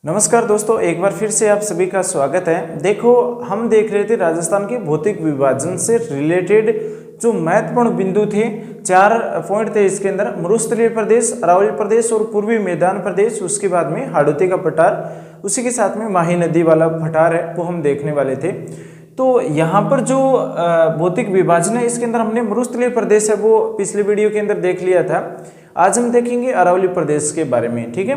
नमस्कार दोस्तों, एक बार फिर से आप सभी का स्वागत है। देखो, हम देख रहे थे राजस्थान के भौतिक विभाजन से रिलेटेड जो महत्वपूर्ण बिंदु थे। 4 पॉइंट थे इसके अंदर। मरुस्थलीय प्रदेश, अरावली प्रदेश और पूर्वी मैदान प्रदेश। उसके बाद में हाड़ौती का पठार, उसी के साथ में माही नदी वाला पठार है, वो हम देखने वाले थे। तो यहाँ पर जो भौतिक विभाजन है, इसके अंदर हमने मरुस्थलीय प्रदेश है वो पिछले वीडियो के अंदर देख लिया था। आज हम देखेंगे अरावली प्रदेश के बारे में, ठीक है।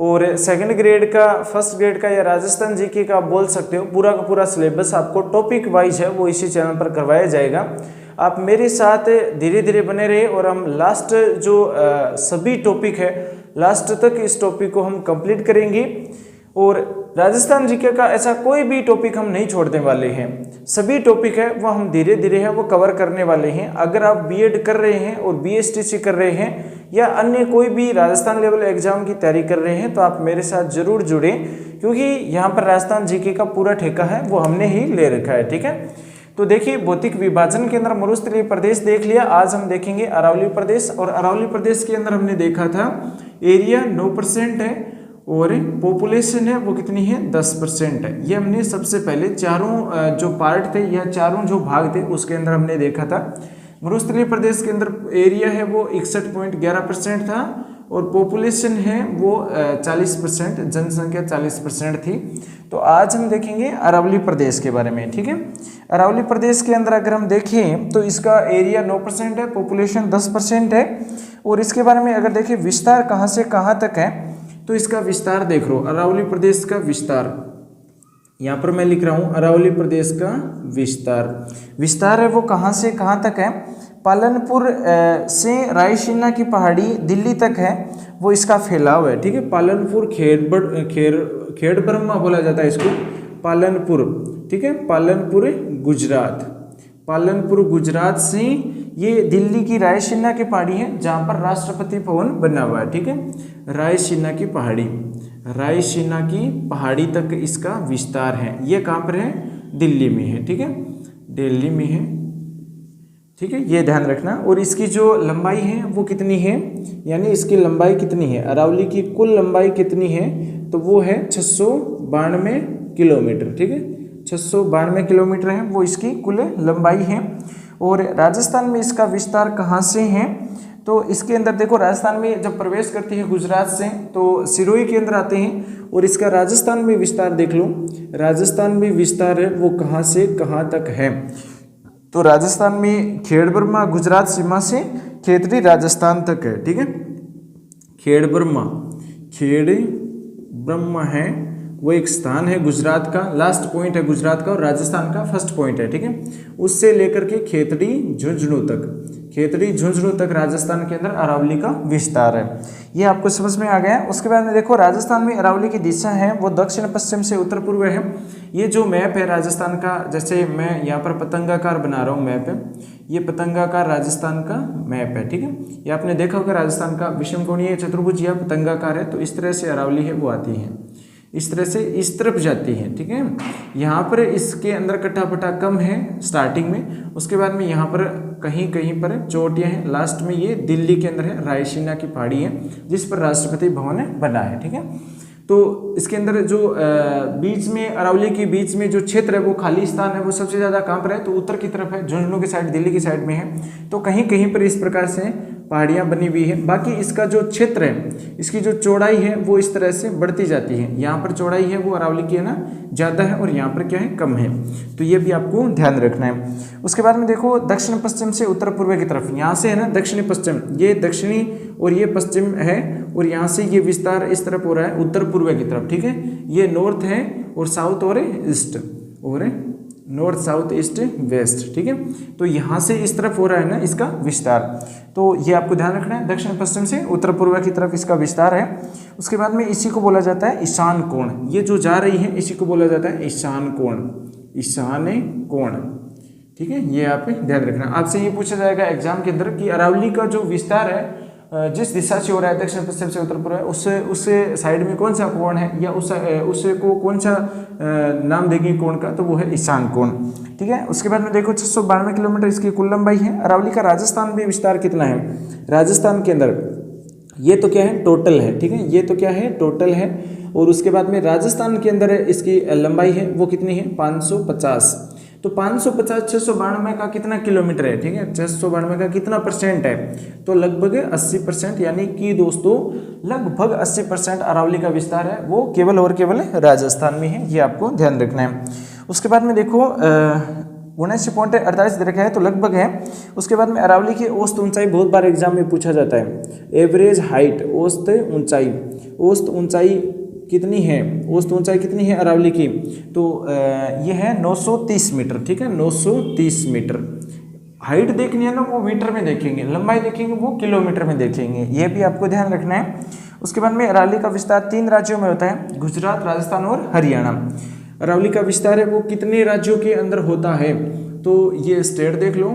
और सेकंड ग्रेड का, फर्स्ट ग्रेड का या राजस्थान जीके का आप बोल सकते हो, पूरा का पूरा सिलेबस आपको टॉपिक वाइज है वो इसी चैनल पर करवाया जाएगा। आप मेरे साथ धीरे धीरे बने रहे और हम लास्ट जो सभी टॉपिक है, लास्ट तक इस टॉपिक को हम कंप्लीट करेंगे। और राजस्थान जीके का ऐसा कोई भी टॉपिक हम नहीं छोड़ने वाले हैं। सभी टॉपिक है वो हम धीरे धीरे है वो कवर करने वाले हैं। अगर आप बीएड कर रहे हैं और बीएसटीसी कर रहे हैं या अन्य कोई भी राजस्थान लेवल एग्जाम की तैयारी कर रहे हैं तो आप मेरे साथ जरूर जुड़ें, क्योंकि यहाँ पर राजस्थान जीके का पूरा ठेका है वो हमने ही ले रखा है, ठीक है। तो देखिए, भौतिक विभाजन के अंदर मरुस्थलीय प्रदेश देख लिया। आज हम देखेंगे अरावली प्रदेश। और अरावली प्रदेश के अंदर हमने देखा था एरिया 9% है और पॉपुलेशन है वो कितनी है, 10% है। ये हमने सबसे पहले चारों जो पार्ट थे या चारों जो भाग थे उसके अंदर हमने देखा था। मरुस्थलीय प्रदेश के अंदर एरिया है वो 61.11% था और पॉपुलेशन है वो 40%, जनसंख्या 40% थी। तो आज हम देखेंगे अरावली प्रदेश के बारे में, ठीक है। अरावली प्रदेश के अंदर अगर हम देखें तो इसका एरिया 9% है, पॉपुलेशन 10% है। और इसके बारे में अगर देखें विस्तार कहाँ से कहाँ तक है, तो इसका विस्तार देख लो। अरावली प्रदेश का विस्तार यहाँ पर मैं लिख रहा हूँ, अरावली प्रदेश का विस्तार है वो कहाँ से कहाँ तक है। पालनपुर से रायसीना की पहाड़ी दिल्ली तक है वो इसका फैलाव है, ठीक है। पालनपुर खेड़ब्रह्मा बोला जाता है इसको, पालनपुर, ठीक है। पालनपुर गुजरात से ये दिल्ली की रायसीना की पहाड़ी है जहाँ पर राष्ट्रपति भवन बना हुआ है, ठीक है। रायसीना की पहाड़ी तक इसका विस्तार है। ये कहाँ पर है, दिल्ली में है, ठीक है, दिल्ली में है, ठीक है, ये ध्यान रखना। और इसकी जो लंबाई है वो कितनी है, यानी इसकी लंबाई कितनी है, अरावली की कुल लंबाई कितनी है, तो वो है 692 किलोमीटर, ठीक है। 692 किलोमीटर है वो इसकी कुल लंबाई है। और राजस्थान में इसका विस्तार कहाँ से है, तो इसके अंदर देखो, राजस्थान में जब प्रवेश करती है गुजरात से तो सिरोही के अंदर आते हैं। और इसका राजस्थान में विस्तार देख लो, राजस्थान में विस्तार है वो कहाँ से कहाँ तक है। तो राजस्थान में खेड़ब्रह्मा गुजरात सीमा से खेतड़ी राजस्थान तक है, ठीक है। खेड़ब्रह्मा है वो एक स्थान है गुजरात का, लास्ट पॉइंट है गुजरात का और राजस्थान का फर्स्ट पॉइंट है, ठीक है। उससे लेकर के खेतड़ी झुंझुनू तक राजस्थान के अंदर अरावली का विस्तार है। ये आपको समझ में आ गया। उसके बाद में देखो, राजस्थान में अरावली की दिशा है वो दक्षिण पश्चिम से उत्तर पूर्व है। ये जो मैप है राजस्थान का, जैसे मैं यहाँ पर पतंगाकार बना रहा हूँ मैप है, ये पतंगाकार राजस्थान का मैप है, ठीक है। ये आपने देखा होगा राजस्थान का विषमकोणीय चतुर्भुज या पतंगाकार है। तो इस तरह से अरावली है वो आती है, इस तरह से इस तरफ जाती है, ठीक है। यहाँ पर इसके अंदर कटापटा कम है स्टार्टिंग में, उसके बाद में यहाँ पर कहीं कहीं पर चोटियाँ हैं, लास्ट में ये दिल्ली के अंदर है, रायसीना की पहाड़ी है जिस पर राष्ट्रपति भवन बना है, ठीक है। तो इसके अंदर जो बीच में, अरावली के बीच में जो क्षेत्र है वो खाली स्थान है वो सबसे ज़्यादा कहाँ पर है, तो उत्तर की तरफ है, झुंझुनू की साइड, दिल्ली की साइड में है। तो कहीं कहीं पर इस प्रकार से पहाड़ियाँ बनी हुई है। बाकी इसका जो क्षेत्र है, इसकी जो चौड़ाई है वो इस तरह से बढ़ती जाती है। यहाँ पर चौड़ाई है वो अरावली की है ना ज़्यादा है और यहाँ पर क्या है, कम है। तो ये भी आपको ध्यान रखना है। उसके बाद में देखो, दक्षिण पश्चिम से उत्तर पूर्व की तरफ, यहाँ से है ना दक्षिणी पश्चिम, ये दक्षिणी और ये पश्चिम है। और यहाँ से ये विस्तार इस तरफ हो रहा है उत्तर पूर्व की तरफ, ठीक है। ये नॉर्थ है और साउथ और ईस्ट, और नॉर्थ साउथ ईस्ट वेस्ट, ठीक है। तो यहाँ से इस तरफ हो रहा है ना इसका विस्तार। तो ये आपको ध्यान रखना है, दक्षिण पश्चिम से उत्तर पूर्व की तरफ इसका विस्तार है। उसके बाद में इसी को बोला जाता है ईशान कोण। ये जो जा रही है इसी को बोला जाता है ईशान कोण, ठीक है। ये आप ध्यान रखना। आपसे ये पूछा जाएगा एग्जाम के अंदर कि अरावली का जो विस्तार है जिस दिशा से हो रहा है, दक्षिण पश्चिम से उत्तर पूर्व, उस साइड में कौन सा कोण है या उससे को कौन सा नाम देंगे कोण का, तो वो है ईशान कोण, ठीक है। उसके बाद में देखो, 692 किलोमीटर इसकी कुल लंबाई है। अरावली का राजस्थान में विस्तार कितना है, राजस्थान के अंदर ये तो क्या है, टोटल है, ठीक है, ये तो क्या है, टोटल है। और उसके बाद में राजस्थान के अंदर इसकी लंबाई है वो कितनी है, 550। तो 550 692 का कितना किलोमीटर है, ठीक है, 692 का कितना परसेंट है, तो लगभग 80%, यानी कि दोस्तों लगभग 80% अरावली का विस्तार है वो केवल और केवल राजस्थान में है, ये आपको ध्यान रखना है। उसके बाद में देखो 79.48 दे रखा है तो लगभग है। उसके बाद में अरावली की औसत ऊंचाई बहुत बार एग्जाम में पूछा जाता है, एवरेज हाइट, औसत ऊंचाई, औसत ऊंचाई कितनी है, औसत ऊंचाई कितनी है अरावली की, तो ये है 930 मीटर, ठीक है, 930 मीटर। हाइट देखनी है ना वो मीटर में देखेंगे, लंबाई देखेंगे वो किलोमीटर में देखेंगे, ये भी आपको ध्यान रखना है। उसके बाद में अरावली का विस्तार 3 राज्यों में होता है, गुजरात, राजस्थान और हरियाणा। अरावली का विस्तार है वो कितने राज्यों के अंदर होता है, तो ये स्टेट देख लो,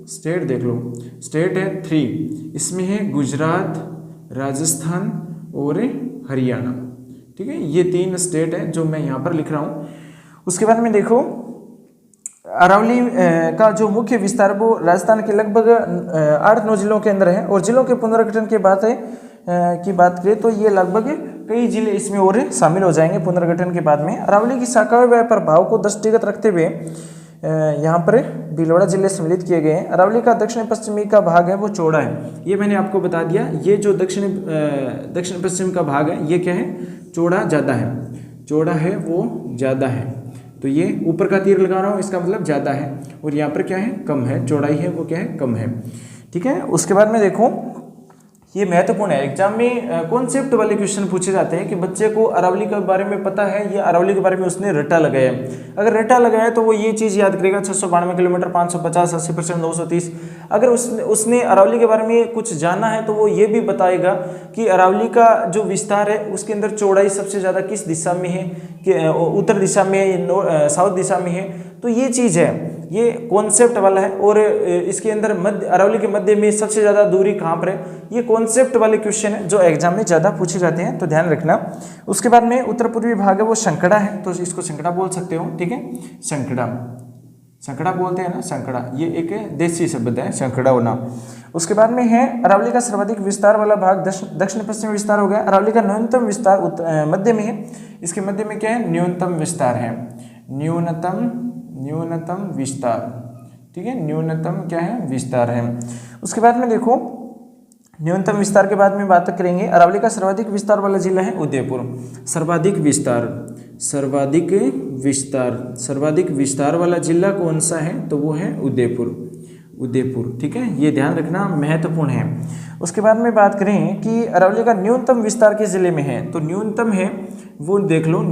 स्टेट देख लो, स्टेट है 3, इसमें है गुजरात, राजस्थान और हरियाणा, ठीक है, ये 3 स्टेट है जो मैं यहाँ पर लिख रहा हूँ। उसके बाद में देखो अरावली का जो मुख्य विस्तार वो राजस्थान के लगभग 8-9 जिलों के अंदर है, और जिलों के पुनर्गठन की बात करें तो ये लगभग कई जिले इसमें और शामिल हो जाएंगे पुनर्गठन के बाद में। अरावली की शाखा व प्रभाव को दृष्टिगत रखते हुए यहाँ पर भीलवाड़ा जिले सम्मिलित किए गए हैं। अरावली का दक्षिण पश्चिमी का भाग है वो चौड़ा है, ये मैंने आपको बता दिया, ये जो दक्षिण पश्चिम का भाग है ये क्या है, चौड़ा ज़्यादा है, चौड़ा है वो ज़्यादा है, तो ये ऊपर का तीर लगा रहा हूँ इसका मतलब ज़्यादा है, और यहाँ पर क्या है, कम है, चौड़ाई है वो क्या है, कम है, ठीक है। उसके बाद में देखो ये महत्वपूर्ण है, एग्जाम में कॉन्सेप्ट वाले क्वेश्चन पूछे जाते हैं कि बच्चे को अरावली के बारे में पता है या अरावली के बारे में उसने रट्टा लगाया है। अगर रट्टा लगाया है तो वो ये चीज़ याद करेगा 692 किलोमीटर, 550, 80%, 930। अगर उसने अरावली के बारे में कुछ जाना है तो वो ये भी बताएगा कि अरावली का जो विस्तार है उसके अंदर चौड़ाई सबसे ज़्यादा किस दिशा में है, कि उत्तर दिशा में है, साउथ दिशा में है, तो ये चीज़ है, ये कॉन्सेप्ट वाला है। और इसके अंदर मध्य, अरावली के मध्य में सबसे ज़्यादा दूरी कहाँ पर है, ये कॉन्सेप्ट वाले क्वेश्चन है जो एग्जाम में ज़्यादा पूछे जाते हैं, तो ध्यान रखना। उसके बाद में उत्तर पूर्वी भाग है वो संकड़ा है, तो इसको संकड़ा बोल सकते हो, ठीक है, संकड़ा, संकड़ा बोलते हैं ना, संकड़ा, ये एक देसी शब्द है संकड़ा होना। उसके बाद में है अरावली का सर्वाधिक विस्तार वाला भाग दक्षिण पश्चिम विस्तार हो गया। अरावली का न्यूनतम विस्तार मध्य में है, इसके मध्य में क्या है, न्यूनतम विस्तार है, न्यूनतम विस्तार, ठीक है, न्यूनतम क्या है, विस्तार है। उसके बाद में देखो न्यूनतम विस्तार के बाद में बात करेंगे, अरावली का सर्वाधिक विस्तार वाला जिला है उदयपुर। सर्वाधिक विस्तार वाला जिला कौन सा है, तो वो है उदयपुर, ठीक है, ये ध्यान रखना, महत्वपूर्ण है। उसके बाद में बात करें कि अरावली का न्यूनतम विस्तार किस जिले में है, तो न्यूनतम है वो देख लो,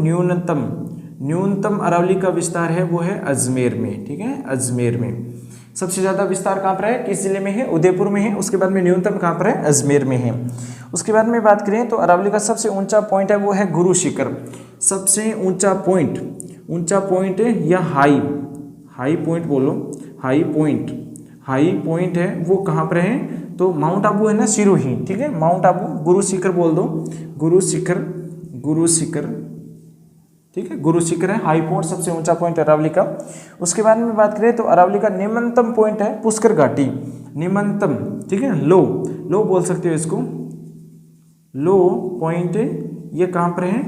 न्यूनतम अरावली का विस्तार है वो है अजमेर में, ठीक है, अजमेर में। सबसे ज़्यादा विस्तार कहाँ पर है, किस जिले में है, उदयपुर में है। उसके बाद में न्यूनतम कहाँ पर है, अजमेर में है। उसके बाद में बात करें तो अरावली का सबसे ऊंचा पॉइंट है वो है गुरु शिखर। सबसे ऊंचा पॉइंट या हाई पॉइंट बोलो, हाई पॉइंट है वो कहाँ पर है, तो माउंट आबू है ना, सिरोही, ठीक है, माउंट आबू, गुरु शिखर बोल दो, गुरु शिखर, ठीक है, गुरु शिखर है हाई पॉइंट, सबसे ऊंचा पॉइंट अरावली का। उसके बाद में बात करें तो अरावली का निम्नतम पॉइंट है पुष्कर घाटी, निम्नतम, ठीक है, लो बोल सकते हो इसको, लो पॉइंट ये कहाँ पर है,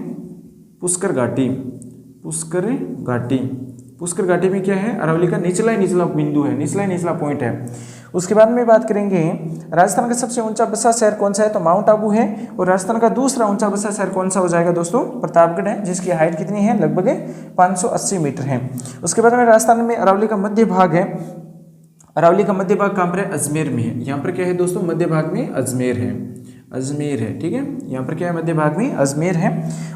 पुष्कर घाटी में क्या है, अरावली का निचला बिंदु है, निचला पॉइंट है। उसके बाद में बात करेंगे राजस्थान का सबसे ऊंचा बसा शहर कौन सा है, तो माउंट आबू है। और राजस्थान का दूसरा ऊंचा बसा शहर कौन सा हो जाएगा दोस्तों, प्रतापगढ़ है, जिसकी हाइट कितनी है, लगभग 580 मीटर है। उसके बाद में राजस्थान में अरावली का मध्य भाग है, अरावली का मध्य भाग कहाँ पर है, अजमेर में है। यहाँ पर क्या है दोस्तों, मध्य भाग में अजमेर है, ठीक है, यहाँ पर क्या है, मध्य भाग में अजमेर है।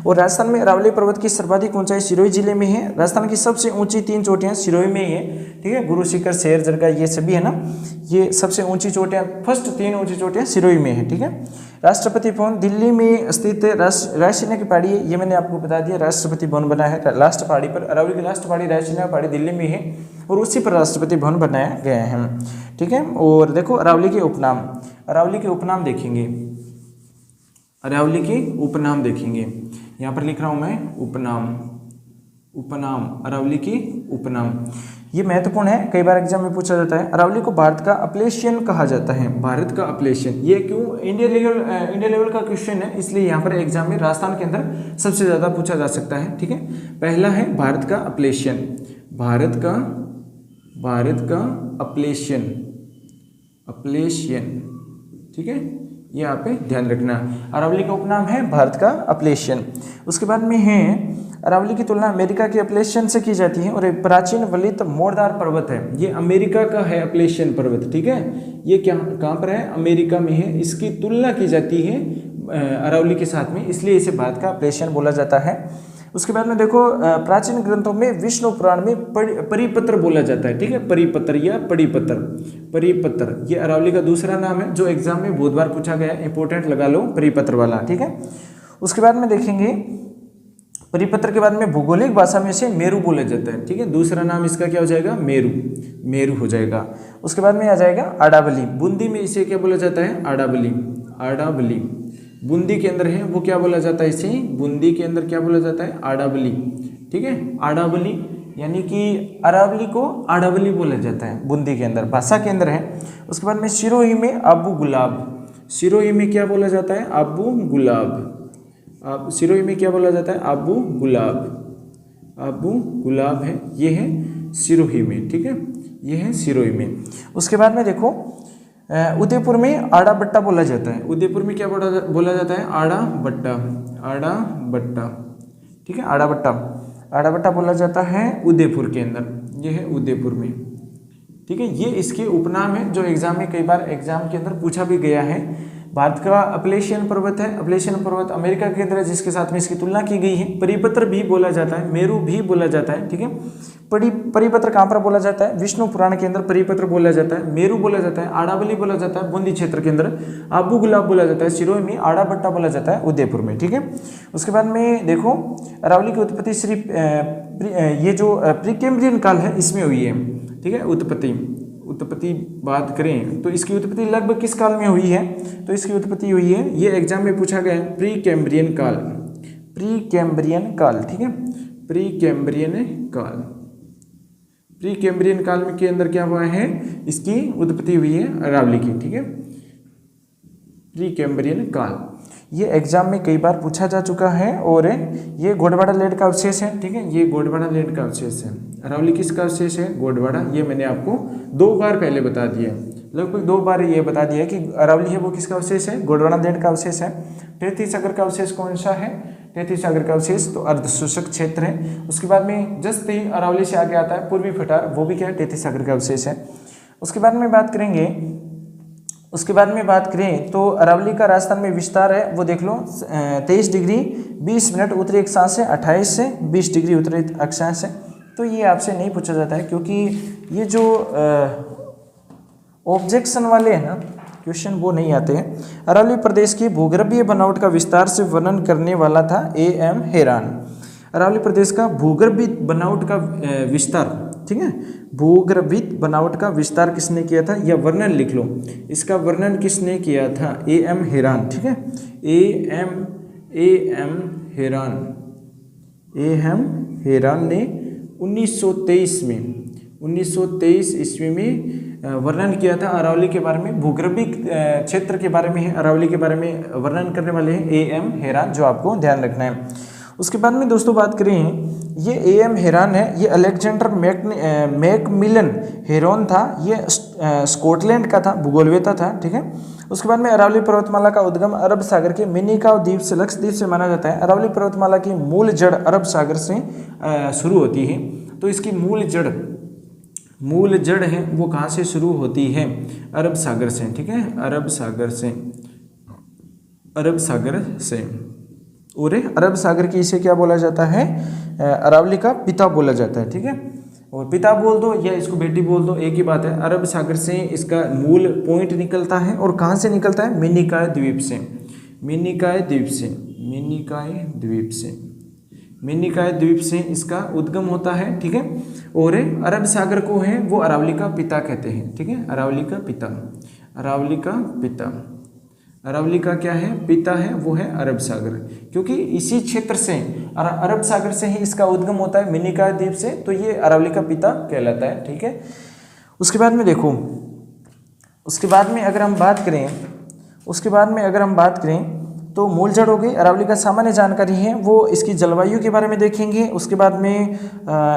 और राजस्थान में अरावली पर्वत की सर्वाधिक ऊंचाई सिरोही जिले में है। राजस्थान की सबसे ऊंची 3 चोटियाँ सिरोही में ही है, ठीक है, गुरु शिखर, शेर जरगा, ये सभी है ना, ये सबसे ऊंची चोटियाँ, फर्स्ट 3 ऊंची चोटियाँ सिरोही में है, ठीक है। राष्ट्रपति भवन दिल्ली में स्थित रायसीना की पहाड़ी है, ये मैंने आपको बता दिया, राष्ट्रपति भवन बना है लास्ट पहाड़ी पर, अरावली की लास्ट पहाड़ी रायसीना पहाड़ी दिल्ली में है, और उसी पर राष्ट्रपति भवन बनाया गया है, ठीक है। और देखो अरावली के उपनाम देखेंगे, अरावली के उपनाम देखेंगे, यहाँ पर लिख रहा हूँ मैं उपनाम, अरावली की उपनाम। ये महत्वपूर्ण है, कई बार एग्जाम में पूछा जाता है। अरावली को भारत का अपलेशियन कहा जाता है, भारत का अपलेशियन। ये क्यों? इंडिया लेवल का क्वेश्चन है, इसलिए यहाँ पर एग्जाम में राजस्थान के अंदर सबसे ज़्यादा पूछा जा सकता है। ठीक है, पहला है भारत का अपलेशियन, भारत का अपलेशियन, ठीक है, ये यहाँ पे ध्यान रखना। अरावली का उपनाम है भारत का अपलेशियन। उसके बाद में है अरावली की तुलना अमेरिका के अपलेशियन से की जाती है और एक प्राचीन वलित मोड़दार पर्वत है। ये अमेरिका का है अपलेशियन पर्वत। ठीक है, ये कहाँ पर है? अमेरिका में है। इसकी तुलना की जाती है अरावली के साथ में, इसलिए इसे भारत का अपलेशियन बोला जाता है। उसके बाद में देखो प्राचीन ग्रंथों में विष्णु पुराण में परिपत्र बोला जाता है। ठीक है, परिपत्र या परिपत्र ये अरावली का दूसरा नाम है, जो एग्जाम में बहुत बार पूछा गया है, इंपॉर्टेंट लगा लो परिपत्र वाला। ठीक है, उसके बाद में देखेंगे परिपत्र के बाद में भौगोलिक भाषा में से मेरू बोला जाता है। ठीक है, दूसरा नाम इसका क्या हो जाएगा? मेरू हो जाएगा। उसके बाद में आ जाएगा आड़ावली। बूंदी में इसे क्या बोला जाता है? आड़ावली। बूंदी के अंदर है वो क्या बोला जाता है? इसे बूंदी के अंदर क्या बोला जाता है? आड़ावली। ठीक है, आड़ावली यानी कि अरावली को आड़ावली बोला जाता है, बूंदी के अंदर भाषा के अंदर है। उसके बाद में सिरोही में आबू गुलाब, सिरोही में क्या बोला जाता है? आबू गुलाब। सिरोही में क्या बोला जाता है? आबू गुलाब है, ये है सिरोही में। ठीक है, ये है सिरोही में। उसके बाद में देखो उदयपुर में आड़ा बट्टा बोला जाता है। उदयपुर में क्या बोला जाता है? आड़ा बट्टा। ठीक है, आड़ा बट्टा बोला जाता है उदयपुर के अंदर, ये है उदयपुर में। ठीक है, ये इसके उपनाम है, जो एग्जाम में कई बार एग्जाम के अंदर पूछा भी गया है। भारत का अपलेशियन पर्वत है, अपलेशियन पर्वत अमेरिका के अंदर है, जिसके साथ में इसकी तुलना की गई है। परिपत्र भी बोला जाता है, मेरू भी बोला जाता है। ठीक है, परिपत्र कहाँ पर बोला जाता है? विष्णु पुराण के अंदर परिपत्र बोला जाता है, मेरू बोला जाता है, आड़ावली बोला जाता है बूंदी क्षेत्र के अंदर, आबू गुलाब बोला जाता है सिरोही में, आड़ा बट्टा बोला जाता है उदयपुर में। ठीक है, उसके बाद में देखो अरावली की उत्पत्ति ये जो प्रीकेम्ब्रियन काल है इसमें हुई है। ठीक है, उत्पत्ति बात करें तो इसकी उत्पत्ति लगभग किस काल में हुई है? तो इसकी उत्पत्ति हुई है, ये एग्जाम में पूछा गया है, प्रीकेम्ब्रियन काल। ठीक है, प्रीकेम्ब्रियन काल के अंदर क्या हुआ है? इसकी उत्पत्ति हुई है अरावली की। ठीक है, प्रीकेम्ब्रियन काल ये एग्जाम में कई बार पूछा जा चुका है और ये गोडवाड़ा लैंड का अवशेष है। ठीक है, ये गोडवाड़ा लैंड का अवशेष है। अरावली किसका अवशेष है? गोडवाड़ा। ये मैंने आपको 2 बार पहले बता दिया, लगभग 2 बार ये बता दिया कि अरावली है वो किसका अवशेष है? गोडवाड़ा लैंड का अवशेष है। तैतीस सागर का अवशेष कौन सा है? तैतीस सागर का अवशेष तो अर्धशोषक क्षेत्र है। उसके बाद में जस्ट ही अरावली से आगे आता है पूर्वी फटार, वो भी क्या है? तैतीस सागर का अवशेष है। उसके बाद में बात करें तो अरावली का राजस्थान में विस्तार है वो देख लो 23 डिग्री 20 मिनट उत्तरी अक्षांश से 28 से 20 डिग्री उत्तरी अक्षांश से। तो ये आपसे नहीं पूछा जाता है, क्योंकि ये जो ऑब्जेक्शन वाले हैं ना क्वेश्चन वो नहीं आते हैं। अरावली प्रदेश की भूगर्भीय बनावट का विस्तार से वर्णन करने वाला था A.M. हेरान। अरावली प्रदेश का भूगर्भीय बनावट का विस्तार, ठीक है, भूगर्भित बनावट का विस्तार किसने किया था? या वर्णन लिख लो, इसका वर्णन किसने किया था? A.M. हेरान। ठीक है, A.M. हेरान ने 1923 ईस्वी में वर्णन किया था अरावली के बारे में। भूगर्भिक क्षेत्र के बारे में है, अरावली के बारे में वर्णन करने वाले हैं A.M. हेरान, जो आपको ध्यान रखना है। उसके बाद में दोस्तों बात करें, ये A.M. हेरान है, ये अलेक्जेंडर मैकमिलन हेरोन था, ये स्कॉटलैंड का था, भूगोलवेता था। ठीक है, उसके बाद में अरावली पर्वतमाला का उद्गम अरब सागर के मिनिकॉय द्वीप से लक्षद्वीप से माना जाता है। अरावली पर्वतमाला की मूल जड़ अरब सागर से शुरू होती है। तो इसकी मूल जड़ है वो कहाँ से शुरू होती है? अरब सागर से। ठीक है, अरब सागर से और अरब सागर की इसे क्या बोला जाता है? अरावली का पिता बोला जाता है। ठीक है, और पिता बोल दो या इसको बेटी बोल दो, एक ही बात है। अरब सागर से इसका मूल पॉइंट निकलता है और कहाँ से निकलता है? मिनिकॉय द्वीप से इसका उद्गम होता है। ठीक है, और अरब सागर को है वो अरावली का पिता कहते हैं। ठीक है, अरावली का पिता अरावली का क्या है पिता है वो है अरब सागर, क्योंकि इसी क्षेत्र से अरब सागर से ही इसका उद्गम होता है मिनिकॉय द्वीप से, तो ये अरावली का पिता कहलाता है। ठीक है, उसके बाद में देखो, उसके बाद में अगर हम बात करें तो मूलजड़ हो गई। अरावली का सामान्य जानकारी है वो इसकी जलवायु के बारे में देखेंगे। उसके बाद में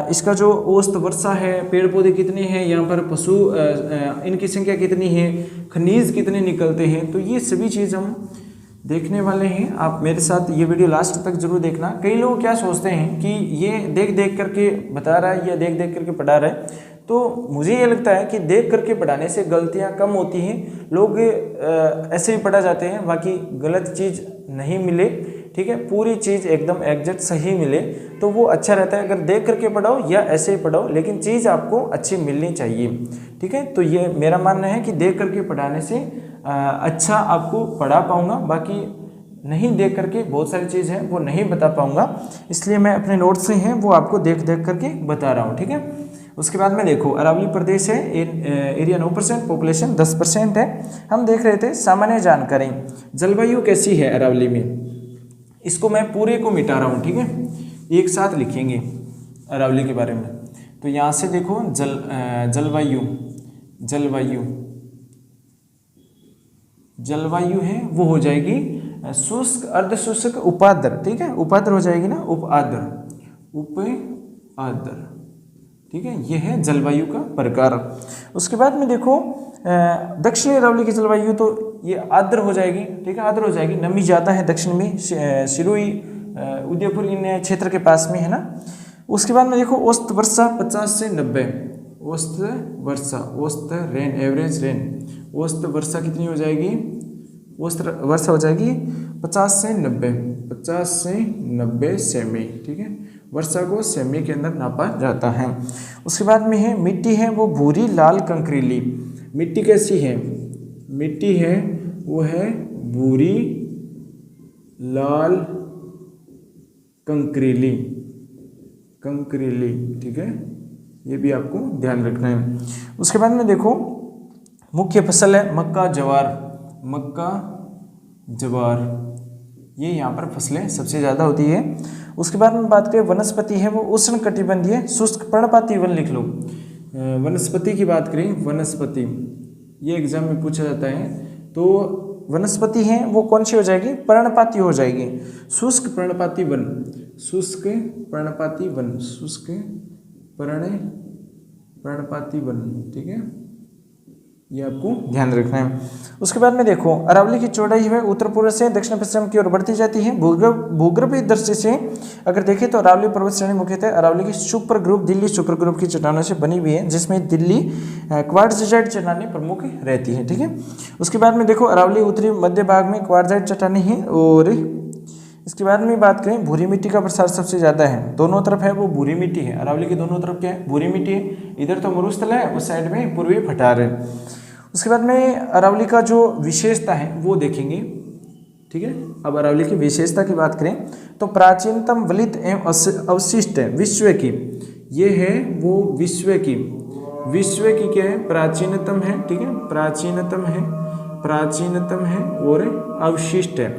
इसका जो औसत वर्षा है, पेड़ पौधे कितने हैं, यहाँ पर पशु इनकी संख्या कितनी है, खनिज कितने निकलते हैं, तो ये सभी चीज़ हम देखने वाले हैं। आप मेरे साथ ये वीडियो लास्ट तक जरूर देखना। कई लोग क्या सोचते हैं कि ये देख देख करके बता रहा है या देख देख करके पढ़ा रहा है, तो मुझे ये लगता है कि देख करके पढ़ाने से गलतियां कम होती हैं। लोग ऐसे ही पढ़ा जाते हैं, बाकी गलत चीज़ नहीं मिले, ठीक है, पूरी चीज़ एकदम एग्जैक्ट सही मिले तो वो अच्छा रहता है। अगर देख करके पढ़ाओ या ऐसे ही पढ़ाओ, लेकिन चीज़ आपको अच्छी मिलनी चाहिए। ठीक है, तो ये मेरा मानना है कि देख करके पढ़ाने से अच्छा आपको पढ़ा पाऊँगा, बाकी नहीं देख करके बहुत सारी चीज़ है वो नहीं बता पाऊँगा, इसलिए मैं अपने नोट्स से हैं वो आपको देख देख करके बता रहा हूँ। ठीक है, उसके बाद में देखो अरावली प्रदेश है, एरिया 9%, पॉपुलेशन 10% है। हम देख रहे थे सामान्य जानकारी, जलवायु कैसी है अरावली में, इसको मैं पूरे को मिटा रहा हूँ। ठीक है, एक साथ लिखेंगे अरावली के बारे में। तो यहाँ से देखो जलवायु है वो हो जाएगी शुष्क, अर्धशुष्क, उपाद्र। ठीक है, उपाद्र हो जाएगी ना, उपाद्र। ठीक है, यह है जलवायु का प्रकार। उसके बाद में देखो दक्षिणी अरावली की जलवायु तो ये आर्द्र हो जाएगी। ठीक है, आर्द्र हो जाएगी, नमी ज़्यादा है दक्षिण में, सिरोही, उदयपुर इन क्षेत्र के पास में है ना। उसके बाद में देखो औसत वर्षा 50 से 90, औसत रेन, एवरेज रेन, औसत वर्षा कितनी हो जाएगी, औसत वर्षा हो जाएगी 50 से 90 सेमी। ठीक है, वर्षा को सेमी के अंदर नापा जाता है। उसके बाद में है मिट्टी है वो भूरी लाल कंकरीली। मिट्टी कैसी है, मिट्टी है वो है भूरी लाल कंकरीली। ठीक है, ये भी आपको ध्यान रखना है। उसके बाद में देखो मुख्य फसल है मक्का जवार, ये यहाँ पर फसलें सबसे ज़्यादा होती है। उसके बाद में बात करें वनस्पति है वो उष्ण कटिबंधीय शुष्क पर्णपाती वन, लिख लो। वनस्पति की बात करें, वनस्पति ये एग्जाम में पूछा जाता है, तो वनस्पति है वो कौन सी हो जाएगी, पर्णपाती हो जाएगी। शुष्क पर्णपाती वन, पर्णपाती वन। ठीक है, ये आपको ध्यान रखना है। उसके बाद में देखो अरावली की चौड़ाई है उत्तर पूर्व से दक्षिण पश्चिम की ओर बढ़ती जाती है। भूगर्भीय दृष्टि से अगर देखें तो अरावली पर्वत श्रेणी मुख्यतः अरावली की super group, Delhi super group की चट्टानों से बनी हुई है, जिसमें दिल्ली क्वार्ट्ज़ाइट चट्टानें प्रमुख रहती है। ठीक है, उसके बाद में देखो अरावली उत्तरी मध्य भाग में क्वार्ट्ज़ाइट चट्टानें हैं। और इसके बाद में बात करें भूरी मिट्टी का प्रसार सबसे ज़्यादा है, दोनों तरफ है वो भूरी मिट्टी है। अरावली के दोनों तरफ क्या है, भूरी मिट्टी है। इधर तो मरुस्थल है, उस साइड में पूर्वी पठार है। उसके बाद में अरावली का जो विशेषता है वो देखेंगे। ठीक है, अब अरावली की विशेषता की बात करें तो प्राचीनतम वलित एवं अवशिष्ट है विश्व की, ये है वो विश्व की क्या है, प्राचीनतम है। ठीक है, प्राचीनतम है और अवशिष्ट है,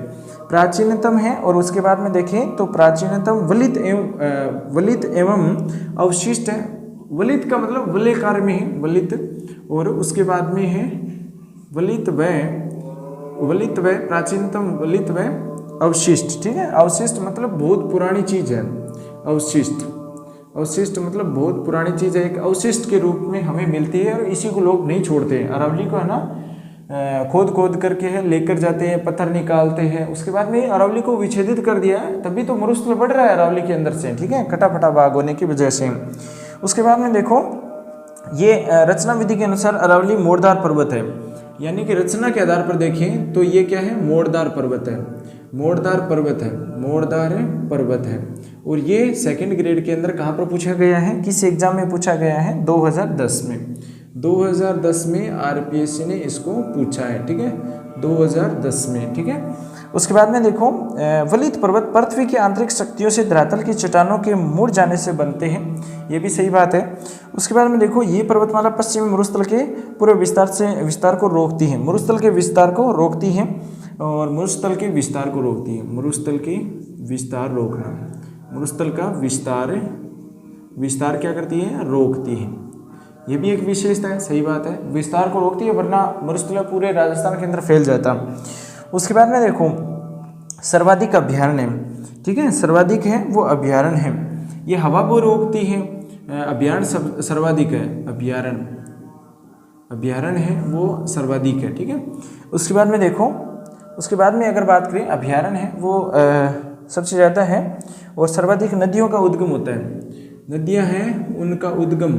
प्राचीनतम है। और उसके बाद में देखें तो प्राचीनतम वलित एवं अवशिष्ट है। वलित का मतलब वलयकार में है, वलित, और उसके बाद में है वलित व प्राचीनतम वलित व अवशिष्ट। ठीक है, अवशिष्ट मतलब बहुत पुरानी चीज़ है, अवशिष्ट मतलब बहुत पुरानी चीज़ है, एक अवशिष्ट के रूप में हमें मिलती है और इसी को लोग नहीं छोड़ते हैं। अरावली को है ना खोद करके है लेकर जाते हैं, पत्थर निकालते हैं। उसके बाद में अरावली को विच्छेदित कर दिया है, तभी तो मरुस्थल बढ़ रहा है अरावली के अंदर से। ठीक है, कटा भाग होने की वजह से। उसके बाद में देखो ये रचना विधि के अनुसार अरावली मोड़दार पर्वत है, यानी कि रचना के आधार पर देखें तो ये क्या है, मोड़दार पर्वत है। और ये सेकंड ग्रेड के अंदर कहाँ पर पूछा गया है, किस एग्जाम में पूछा गया है, 2010 में आरपीएससी ने इसको पूछा है। ठीक है, 2010 में। ठीक है, उसके बाद में देखो वलित पर्वत पृथ्वी की आंतरिक शक्तियों से धरातल की चट्टानों के मुड़ जाने से बनते हैं, ये भी सही बात है। उसके बाद में देखो ये पर्वतमाला पश्चिमी मरुस्थल के पूरे विस्तार को रोकती है, मरुस्थल के विस्तार को रोकती है। और मरुस्थल के विस्तार को रोकती है। मरुस्थल की विस्तार रोकना, मरुस्थल का विस्तार क्या करती है, रोकती है। ये भी एक विशेषता है, सही बात है, विस्तार को रोकती है, वरना मरुस्थल पूरे राजस्थान के अंदर फैल जाता। उसके बाद में देखो सर्वाधिक अभ्यारण्य, ठीक है, सर्वाधिक है वो अभ्यारण्य है, ये हवा को रोकती है। अभ्यारण्य सर्वाधिक है, अभ्यारण्य है वो सर्वाधिक है, ठीक है। उसके बाद में देखो, उसके बाद में अगर बात करें अभ्यारण्य है वो सबसे ज़्यादा है और सर्वाधिक नदियों का उद्गम होता है। नदियां हैं उनका उद्गम,